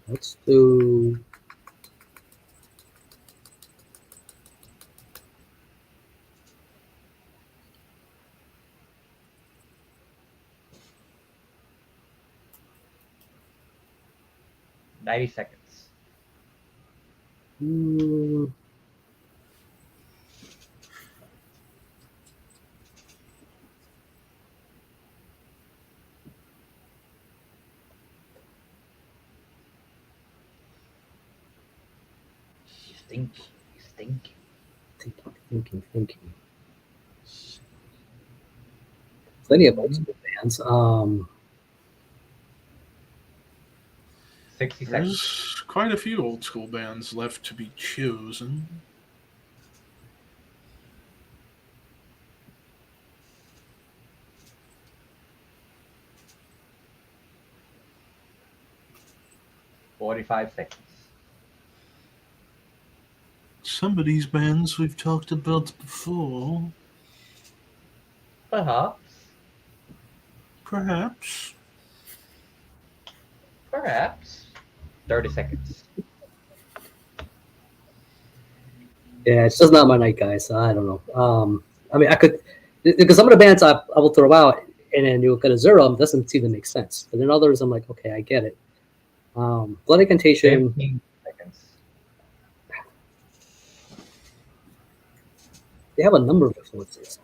Let's do. $90 seconds. Stinky. Thinking. Plenty of old school bands. 60 seconds. There's quite a few old school bands left to be chosen. $45 seconds. Some of these bands we've talked about before. Perhaps. Perhaps. 30 seconds. Yeah, it's just not my night, guys. I don't know. I mean, I could, because some of the bands I will throw out, and then you'll get a 0. It doesn't seem to make sense. But then others, I'm like, okay, I get it. Blood Incantation. 15 seconds. They have a number of influences.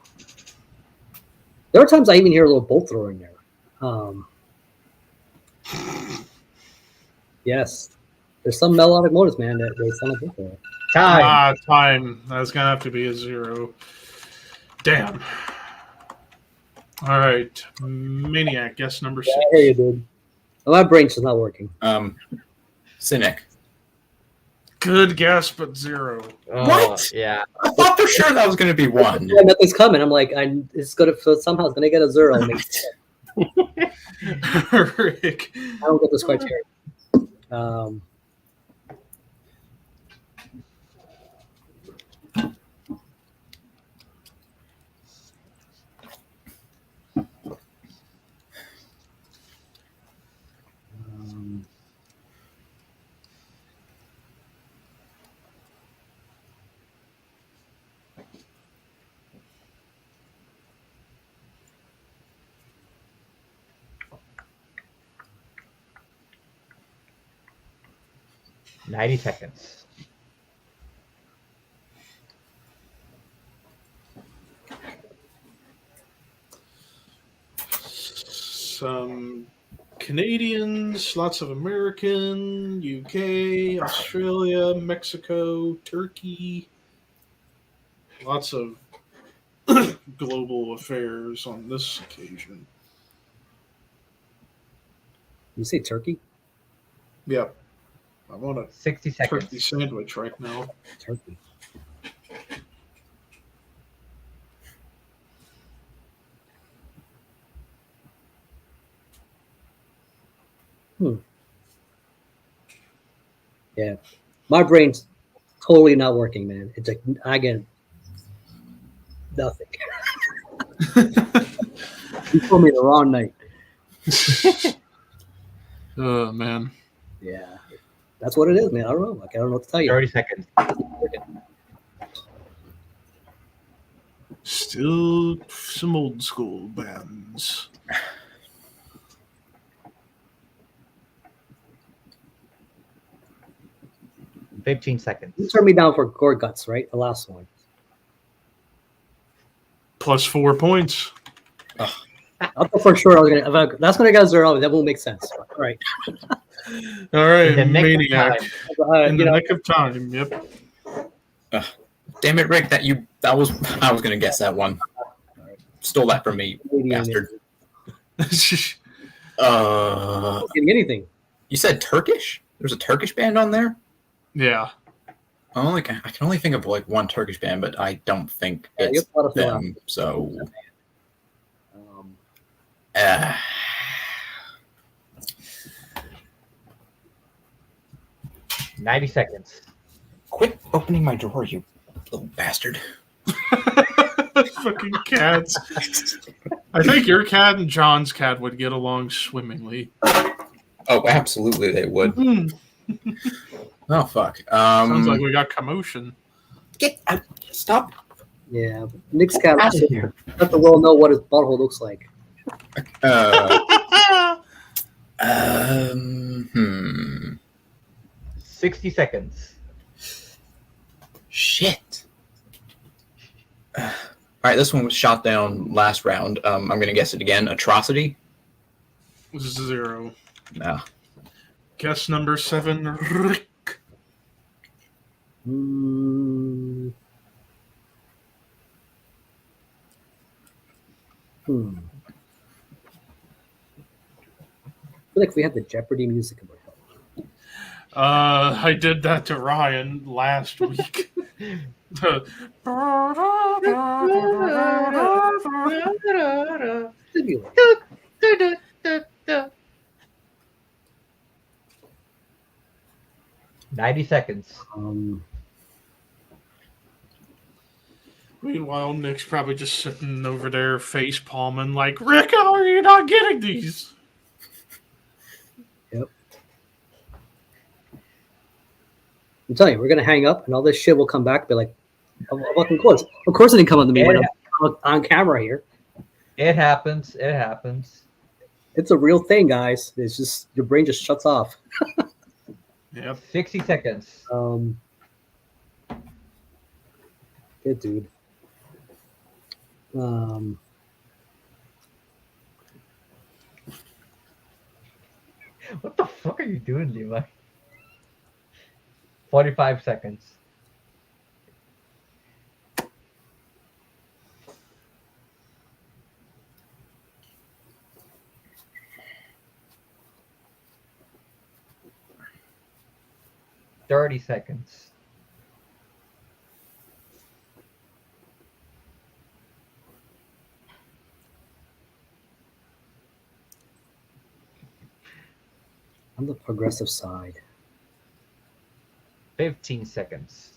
There are times I even hear a little bolt thrower in there. Yes. There's some melodic motives, man, that they sound like this. Time. Time. That's gonna have to be a 0. Damn. All right, Maniac. Guess number 6. Yeah, I hear you, dude. Oh, my brain's just not working. Cynic. Good guess, but 0. What? Yeah. I thought for sure that was going to be 1. Yeah, nothing's coming. I'm like, it's gonna somehow it's gonna get a 0. Rick. I don't get this criteria. Um, um, 90 seconds. Some Canadians, lots of American, UK, Australia, Mexico, Turkey. Lots of global affairs on this occasion. you say turkey? Yep. I want a 60 seconds. turkey sandwich right now. Turkey. Yeah, my brain's totally not working, man. It's like I get nothing. You told me the wrong night. Oh, man. Yeah, that's what it is, man. I don't know. Like, I don't know what to tell you. 30 seconds. Still some old school bands. 15 seconds. You turned me down for Gore Guts, right? The last one. Plus 4 points. I thought for sure I was gonna. That's gonna get 0. That won't make sense. All right. All right, In the nick of Maniac. time. In the nick of time, yep. Damn it, Rick! I was going to guess that one. Stole that from me, bastard. Getting anything. You said Turkish? There's a Turkish band on there? Yeah. I can only think of like one Turkish band, but I don't think Yeah, it's you have to let us know them. So, 90 seconds. quit opening my drawer, you little bastard. Fucking cats. I think your cat and John's cat would get along swimmingly. Oh, absolutely, they would. Oh fuck. Sounds like we got commotion. Get out! Stop! Yeah, Nick's cat. Out of here. Let the world know what his butthole looks like. 60 seconds. Shit. All right, this one was shot down last round. I'm gonna guess it again. Atrocity? 0. No. Guess number 7, Rick. I feel like if we had the Jeopardy music, it would help. I did that to Ryan last week. 90 seconds. Meanwhile, Nick's probably just sitting over there face palming like, Rick, how are you not getting these? Yep. I'm telling you, we're gonna hang up, and all this shit will come back. Be like, of course, it didn't come to me when I'm on camera here. It happens. It happens. It's a real thing, guys. It's just your brain just shuts off. Yep. 60 seconds. Good dude. What the fuck are you doing, Levi? 45 seconds. $30 seconds. On the progressive side. 15 seconds.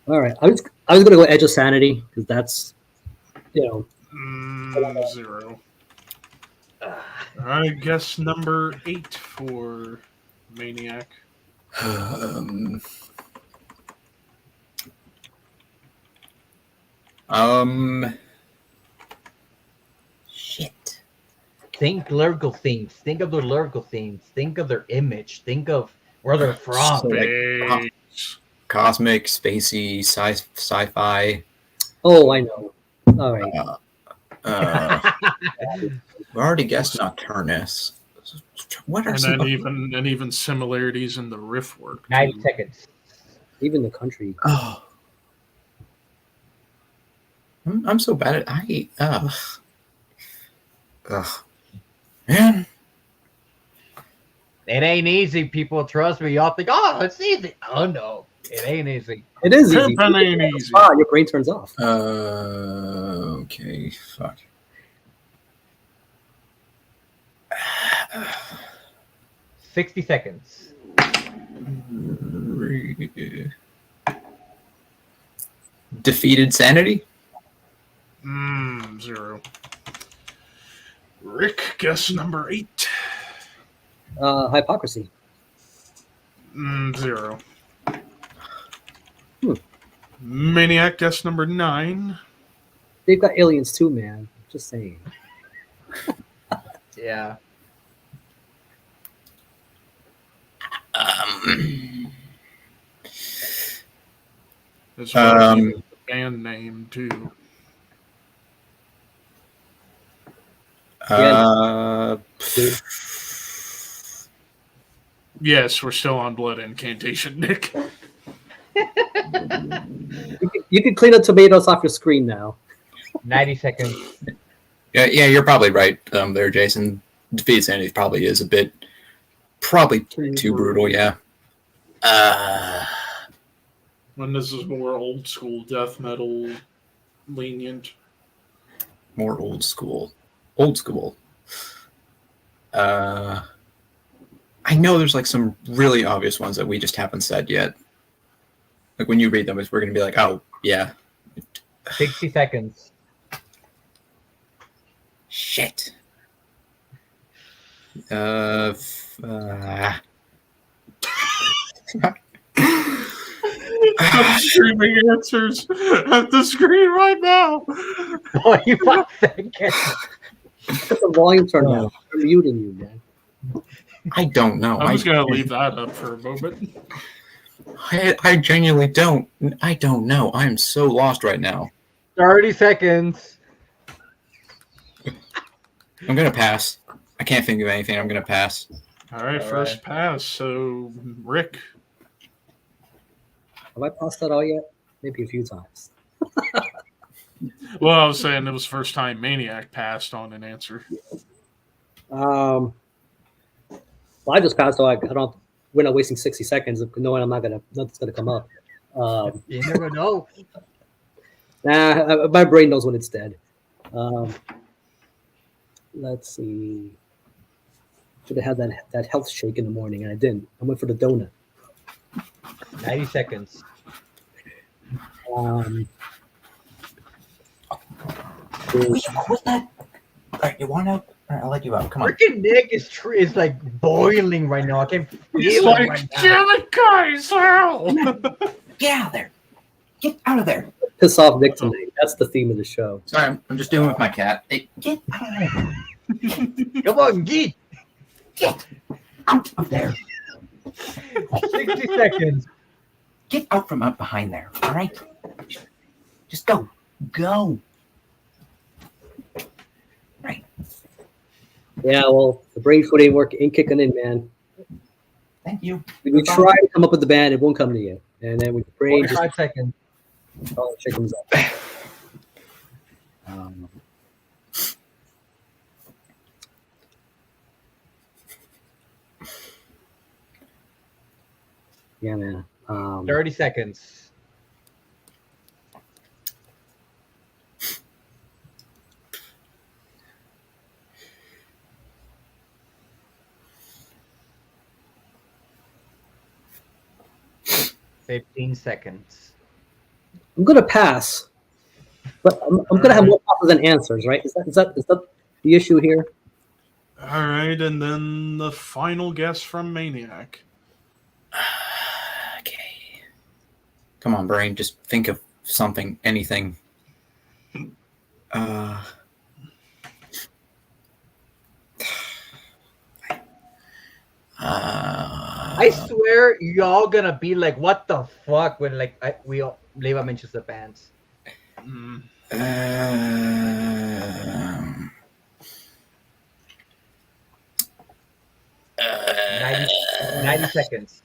All right, I was gonna go Edge of Sanity because that's, you know, 0. I guess number 8 for Maniac. Um, shit. Think lyrical themes. Think of their lyrical themes. Think of their image. Think of where they're from. So, like, Space. cosmic, spacey, sci-fi. oh, I know. All right, We already guessed Nocturnus. What are And some? then even similarities in the riff work. 90 too. seconds. even the country. Oh, I'm so bad at man. It ain't easy, people. Trust me. Y'all think, oh, it's easy. Oh, no. It ain't easy. It is easy. Pimpin' ain't easy. Your brain turns off. Okay, fuck. 60 seconds. Defeated Sanity? 0. Rick, guess number 8. Hypocrisy. 0. Hmm. Maniac, guess number 9. They've got aliens too, man. Just saying. Yeah. As well as the band name, too. Yes, we're still on Blood Incantation, Nick. You can clean the tomatoes off your screen now. 90 seconds. Yeah, you're probably right there, Jason. Defeated Sanity probably is a bit, too brutal, yeah. When this is more old school death metal lenient. More old school. Old school. I know there's like some really obvious ones that we just haven't said yet. Like when you read them, we're going to be like, oh, yeah. 60 seconds. Shit. I'm screaming answers at the screen right now. 45 seconds. Get the volume turned down. I'm muting you, man. I don't know. I'm just going to leave that up for a moment. I genuinely don't. I don't know. I'm so lost right now. 30 seconds. I'm going to pass. I can't think of anything. I'm going to pass. All right, first pass. So, Rick. Have I passed that all yet? Maybe a few times. Well, I was saying it was the first time Maniac passed on an answer. Well, I just passed, so we're not wasting 60 seconds of knowing nothing's gonna come up. You never know. Nah, my brain knows when it's dead. Let's see. Should have had that health shake in the morning, and I didn't. I went for the donut. 90 seconds. What's that? All right, you want to? I'll let you out. Come on. Freaking Nick is like boiling right now. I can He's feel it like, right now. damn it, guys! Help! Get out of there. Get out of there. Piss off Nick tonight. That's the theme of the show. Sorry, I'm just dealing with my cat. Hey, get out of there. Come on, Geek. Get out of there. 60 seconds. Get out from up behind there. All right? Just go. Go. Right. Yeah, well, the brain foot ain't kicking in, man. Thank you. We try to come up with the band, it won't come to you. And then with the brain, 45 seconds. shit comes up. Yeah, man. 30 seconds. $15 seconds. I'm gonna pass, but I'm gonna have more passes than answers, right? Is that the issue here? All right, and then the final guess from Maniac. Okay. Come on, brain. Just think of something, anything. I swear, y'all gonna be like, "What the fuck?" When Levi mentions the bands. 90 seconds.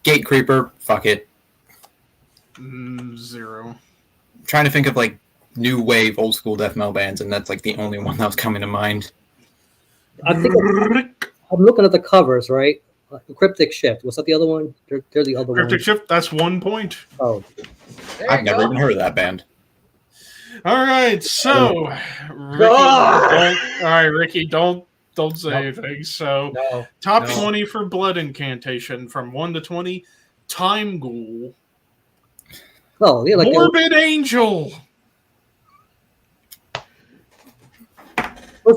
Gate Creeper. Fuck it. 0. I'm trying to think of like new wave, old school death metal bands, and that's like the only one that was coming to mind. I think I'm looking at the covers, right? Cryptic Shift. What's that? The other one? They're the other one. Cryptic Shift. That's 1 point. Oh, I've never even heard of that band. All right, so Ricky, don't say anything. So top 20 for Blood Incantation from 1 to 20. Time Ghoul. Oh, yeah, like Morbid Angel.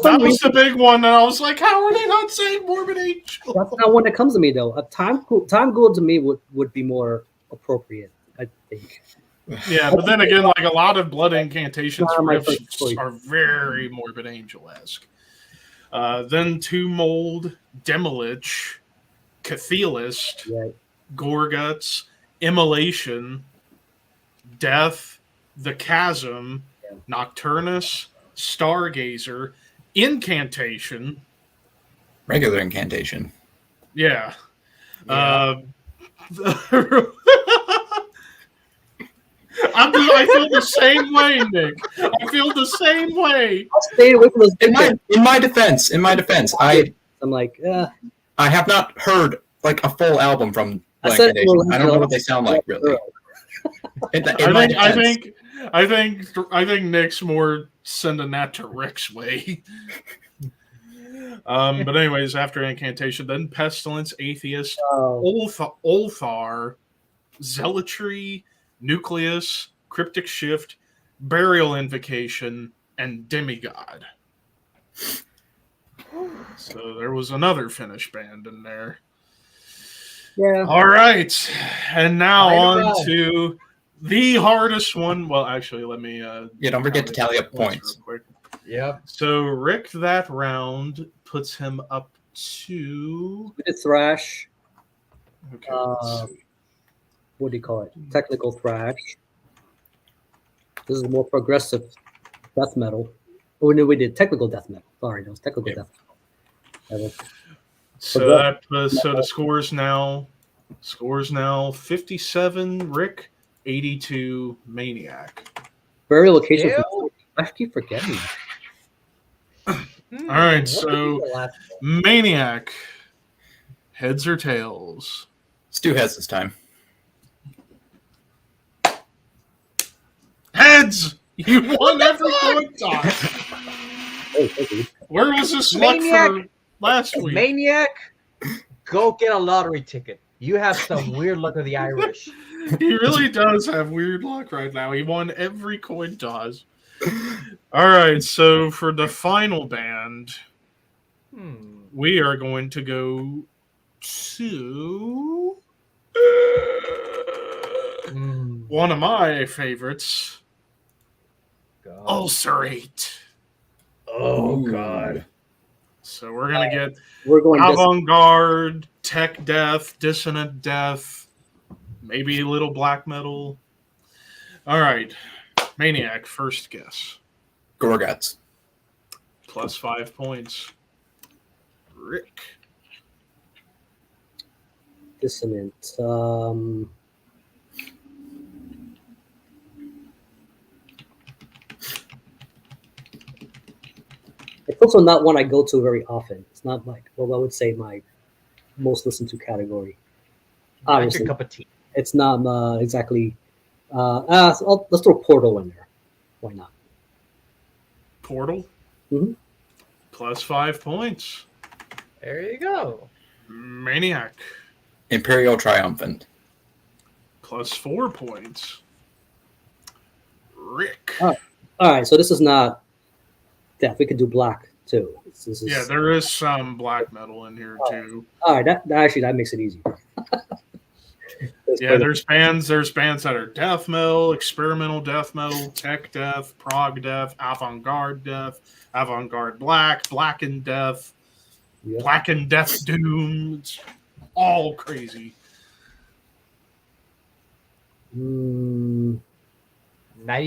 That was the big one, and I was like, how are they not saying Morbid Angel? That's not one that comes to me, though. Time Ghoul to me would be more appropriate, I think. Yeah, but then again, like a lot of Blood Incantations riffs are very Morbid Angel-esque. Then Two Mold, Demolish, Cathelist, right. Gorguts, Immolation, Death, The Chasm, Nocturnus, Stargazer, Incantation. Regular Incantation. Yeah. I feel the same way, Nick. I feel the same way. I'll stay away from those. In my defense, I'm like, I have not heard like a full album from Blood Incantation. I don't know what they sound like, really. I think Nick's more sending that to Rick's way. But anyways, after Incantation, then Pestilence, Atheist, Ulthar, Zealotry, Nucleus, Cryptic Shift, Burial Invocation, and Demigod. So there was another Finnish band in there. Yeah. All right. And now on to the hardest one. Well, actually, let me... don't forget to tally up points. Real quick. Yep. So Rick that round puts him up to... We did Thrash. Okay, let's see. What do you call it? Technical thrash. This is more progressive death metal. Oh no, we did technical death metal. Sorry, that was technical death metal. So the scores now 57 Rick, 82 Maniac. Burial Location. I keep forgetting that. All right, so Maniac, heads or tails? Stu has this time. Heads! You won every coin toss. Where was this luck for last week? Maniac, go get a lottery ticket. You have some weird luck with the Irish. He really does have weird luck right now. He won every coin toss. All right, so for the final band, we are going to go to one of my favorites. Ulcerate. Oh God. So we're gonna get going avant-garde, tech death, dissonant death, maybe a little black metal. All right, Maniac, first guess. Gorguts. Plus 5 points. Rick. Dissonant. It's also not one I go to very often. It's not like, well, I would say my most listened to category. Not your Obviously, cup of tea. it's not exactly. So let's throw Portal in there. Why not? Portal. Mhm. Plus 5 points. There you go. Maniac. Imperial Triumphant. Plus 4 points. Rick. All right, so this is not death. We could do black too. This is, Yeah, there is some black metal in here too. all right, that actually that makes it easy. Yeah, there's bands that are death metal, experimental death metal, tech death, prog death, avant-garde black, blackened death, Yeah. blackened death doom. It's all crazy. 90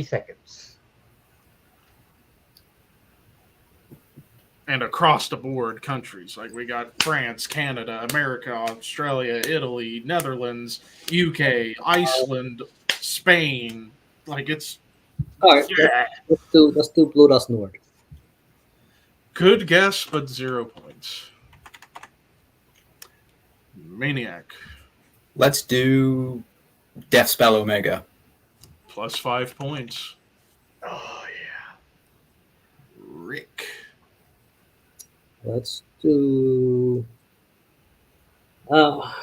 seconds. And across the board countries. Like we got France, Canada, America, Australia, Italy, Netherlands, UK, Iceland, Spain. Like it's All right, yeah. let's do Blue Dust Nord. Good guess, but 0 points. Maniac. Let's do Death Spell Omega. Plus 5 points. Oh, yeah. Rick. Let's do. Let's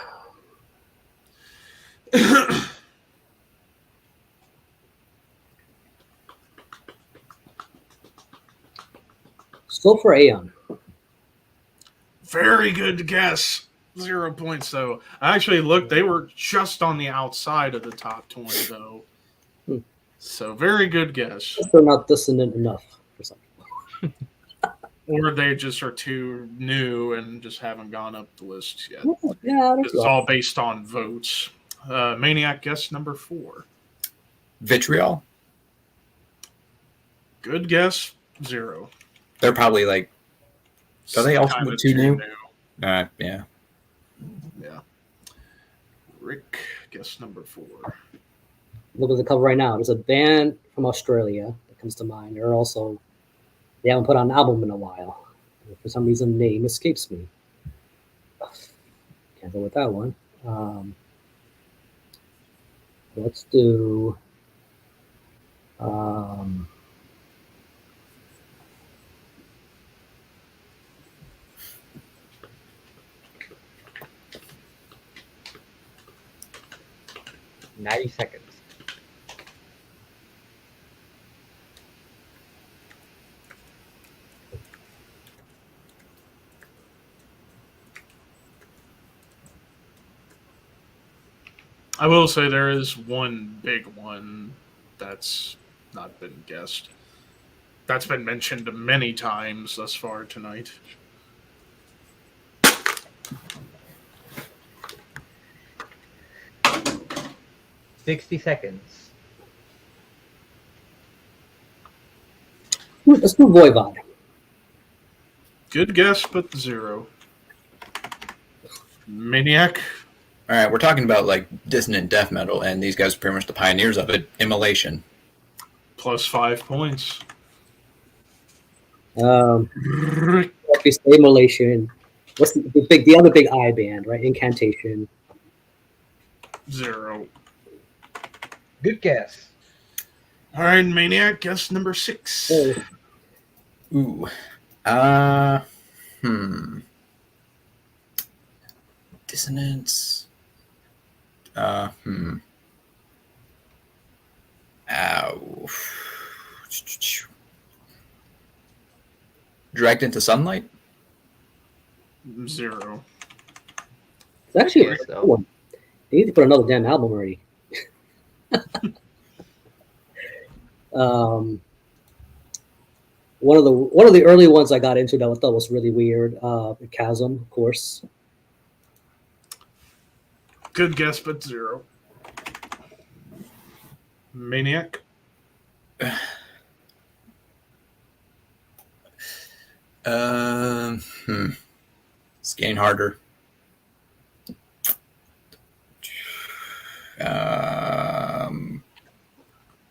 go for Aeon. Very good guess. 0 points, though. I actually looked. They were just on the outside of the top 20, though. So, very good guess. They're not dissonant enough for something. Or they just are too new and just haven't gone up the list yet. Yeah, It's all based on votes. Maniac guess number 4. Vitriol. Good guess. 0. They're probably like. Are they also Kinda too new? Yeah. Yeah. Rick, guess number 4. Look at the cover right now. There's a band from Australia that comes to mind. They haven't put out an album in a while. For some reason, the name escapes me. Can't go with that one. Let's do. 90 seconds. I will say there is one big one that's not been guessed. That's been mentioned many times thus far tonight. $60 seconds. Let's do Voivod. Good guess, but 0. Maniac. All right, we're talking about like dissonant death metal, and these guys are pretty much the pioneers of it. Immolation. Plus 5 points. Immolation. What's the other big I band, right? Incantation. 0. Good guess. All right, Maniac, guess number 6. Ooh. Dissonance. Ow. Dragged into Sunlight? 0. It's actually a Yes, good one. They need to put another damn album already. One of the early ones I got into that I thought was really weird. Chasm, of course. Good guess, but 0. Maniac. It's getting harder.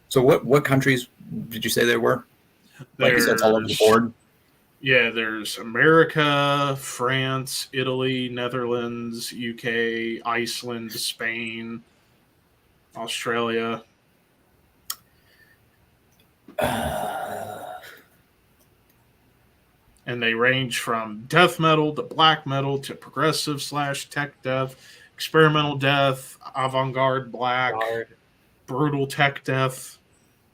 So what countries did you say there were? Like you said, it's all over the board. Yeah, there's America, France, Italy, Netherlands, UK, Iceland, Spain, Australia. And they range from death metal to black metal to progressive / tech death, experimental death, avant-garde black, brutal tech death.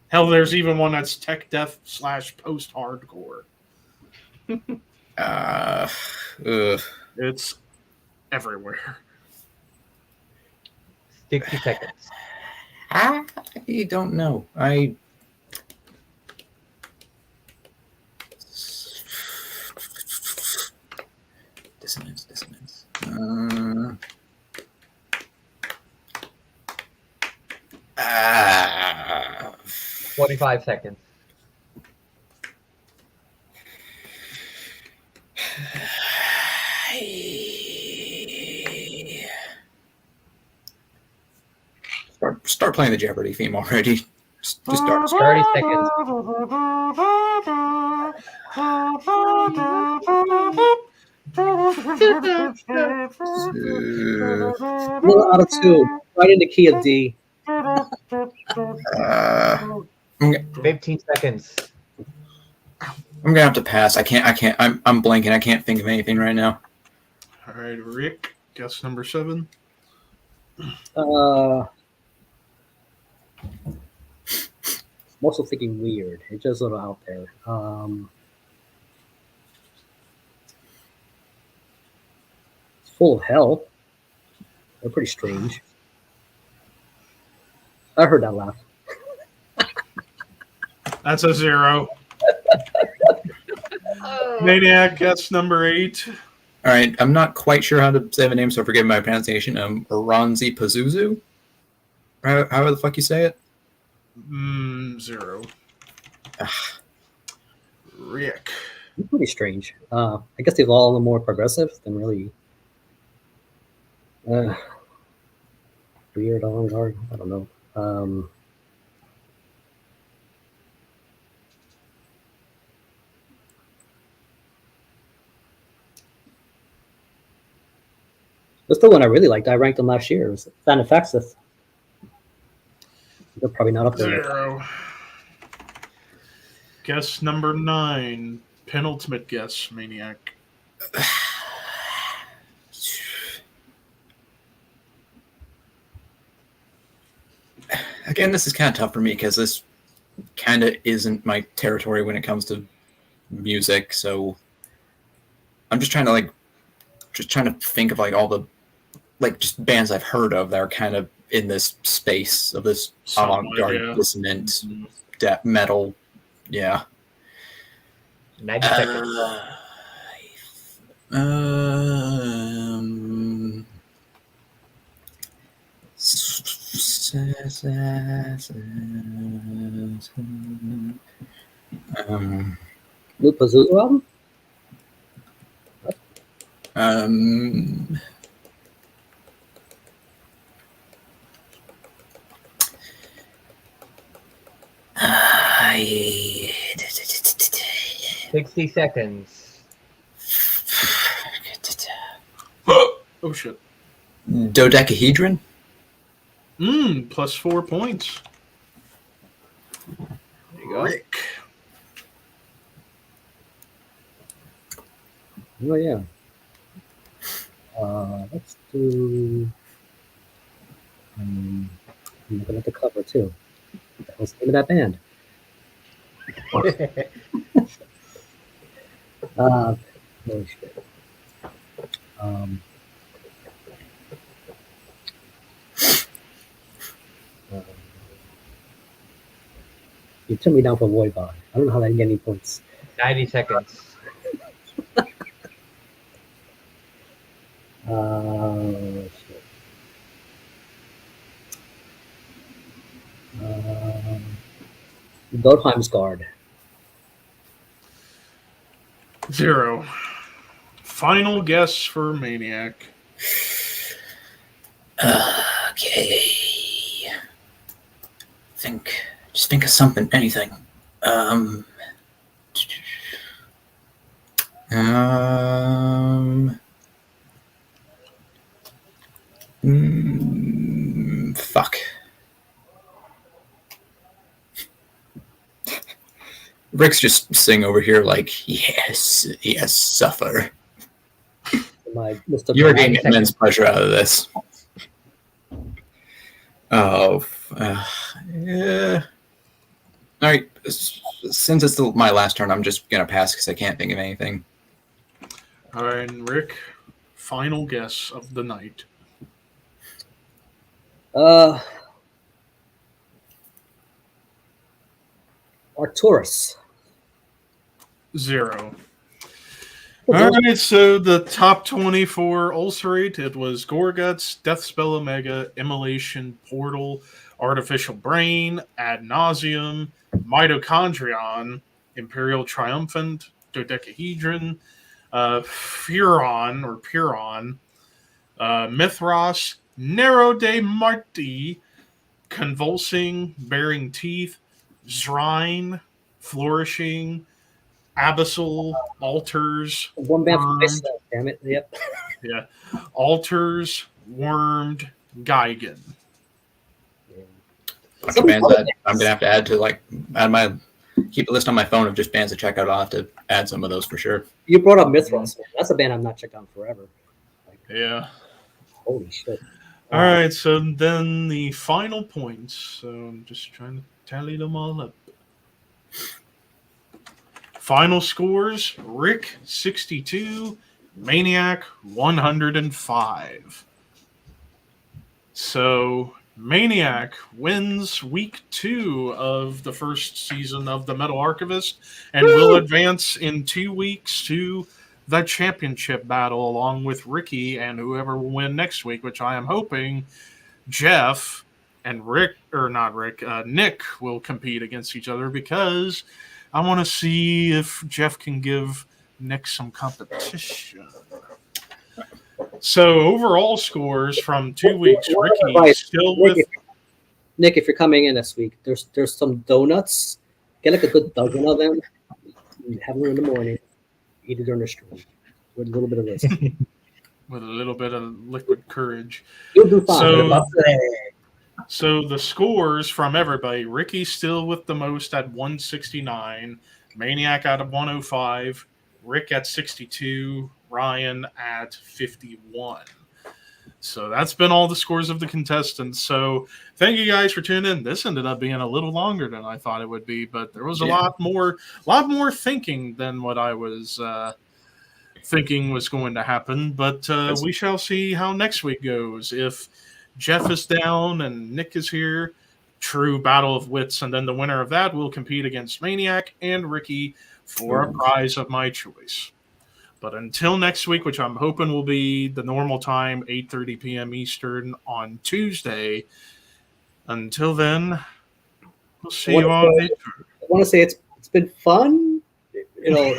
Hell, there's even one that's tech death / post-hardcore. It's everywhere. 60 seconds. I don't know. Dissonance. 25 seconds. Start playing the Jeopardy theme already. Just start. 30 seconds. A little out of tune. Right in the key of D. 15 seconds. I'm gonna have to pass. I can't. I'm blanking. I can't think of anything right now. All right, Rick, guess number 7. I'm also thinking weird. It's just a little out there. It's full of hell. They're pretty strange. I heard that laugh. That's a 0. Maniac, guess number 8. All right, I'm not quite sure how to say the name, so forgive my pronunciation. Oronzi Pazuzu? How the fuck you say it? 0. Rick. They're pretty strange. I guess they've all more progressive than really weird avant-garde. I don't know. There's still one I really liked. I ranked them last year. It was Thanafexis. They're probably not up there. 0. Guess number 9. Penultimate guess, Maniac. Again, this is kind of tough for me because this kind of isn't my territory when it comes to music. So I'm just trying to think of all the just bands I've heard of that are kind of in this space of this avant-garde, dissonant, death metal. Yeah. 90 seconds. New Pazuzu album? I 60 seconds. Oh, shit. Dodecahedron? Plus 4 points. There you go. Rick. Oh, yeah. Let's do... I'm looking at the cover, too. What the hell's the name of that band? Holy shit. You took me down for Voivod. I don't know how I didn't get any points. 90 seconds. Shit. Godheim's Guard. 0. Final guess for Maniac. Okay. Just think of something, anything. Fuck. Rick's just sitting over here like, yes, suffer. You are getting immense pleasure out of this. Oh, yeah. All right. Since it's my last turn, I'm just gonna pass because I can't think of anything. All right, and Rick, final guess of the night. Arcturus. 0. All right, so the top 24 Ulcerate, it was Gorguts, Deathspell Omega, Immolation, Portal, Artificial Brain, Ad Nauseum, Mitochondrion, Imperial Triumphant, Dodecahedron, Puron, Mithras, Nero de Marti, Convulsing, Bearing Teeth, Zrine, Flourishing, Abyssal, Altars, One band from myself, damn it. Yep. Yeah. Altars, Wormed, Gigan. Bunch of bands that I'm gonna have to add to keep a list on my phone of just bands to check out. I'll have to add some of those for sure. You brought up Mithras. That's a band I've not checked out forever. Yeah. Holy shit. All right, so then the final points. So I'm just trying to tally them all up. Final scores: Rick 62, Maniac 105. So Maniac wins week 2 of the first season of the Metal Archivist and will advance in 2 weeks to the championship battle along with Ricky and whoever will win next week, which I am hoping Jeff and Nick will compete against each other because I want to see if Jeff can give Nick some competition. So overall scores from 2 weeks, Ricky still with... Nick, if you're coming in this week, there's some donuts. Get like a good dozen of them. Have them in the morning. Eat it during the stream with a little bit of risk. With a little bit of liquid courage. You'll do fine. So the scores from everybody: Ricky still with the most at 169, Maniac at 105, Rick at 62, Ryan at 51. So that's been all the scores of the contestants. So thank you guys for tuning in. This ended up being a little longer than I thought it would be, but there was a lot more thinking than what I was thinking was going to happen. But we shall see how next week goes. If Jeff is down and Nick is here, true battle of wits, and then the winner of that will compete against Maniac and Ricky for a prize of my choice. But until next week, which I'm hoping will be the normal time, 8:30 p.m. Eastern on Tuesday. Until then, we'll see you all later. I want to say it's been fun. I'm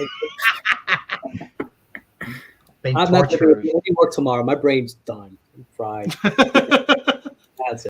not going to do any work tomorrow. My brain's done. I'm fried.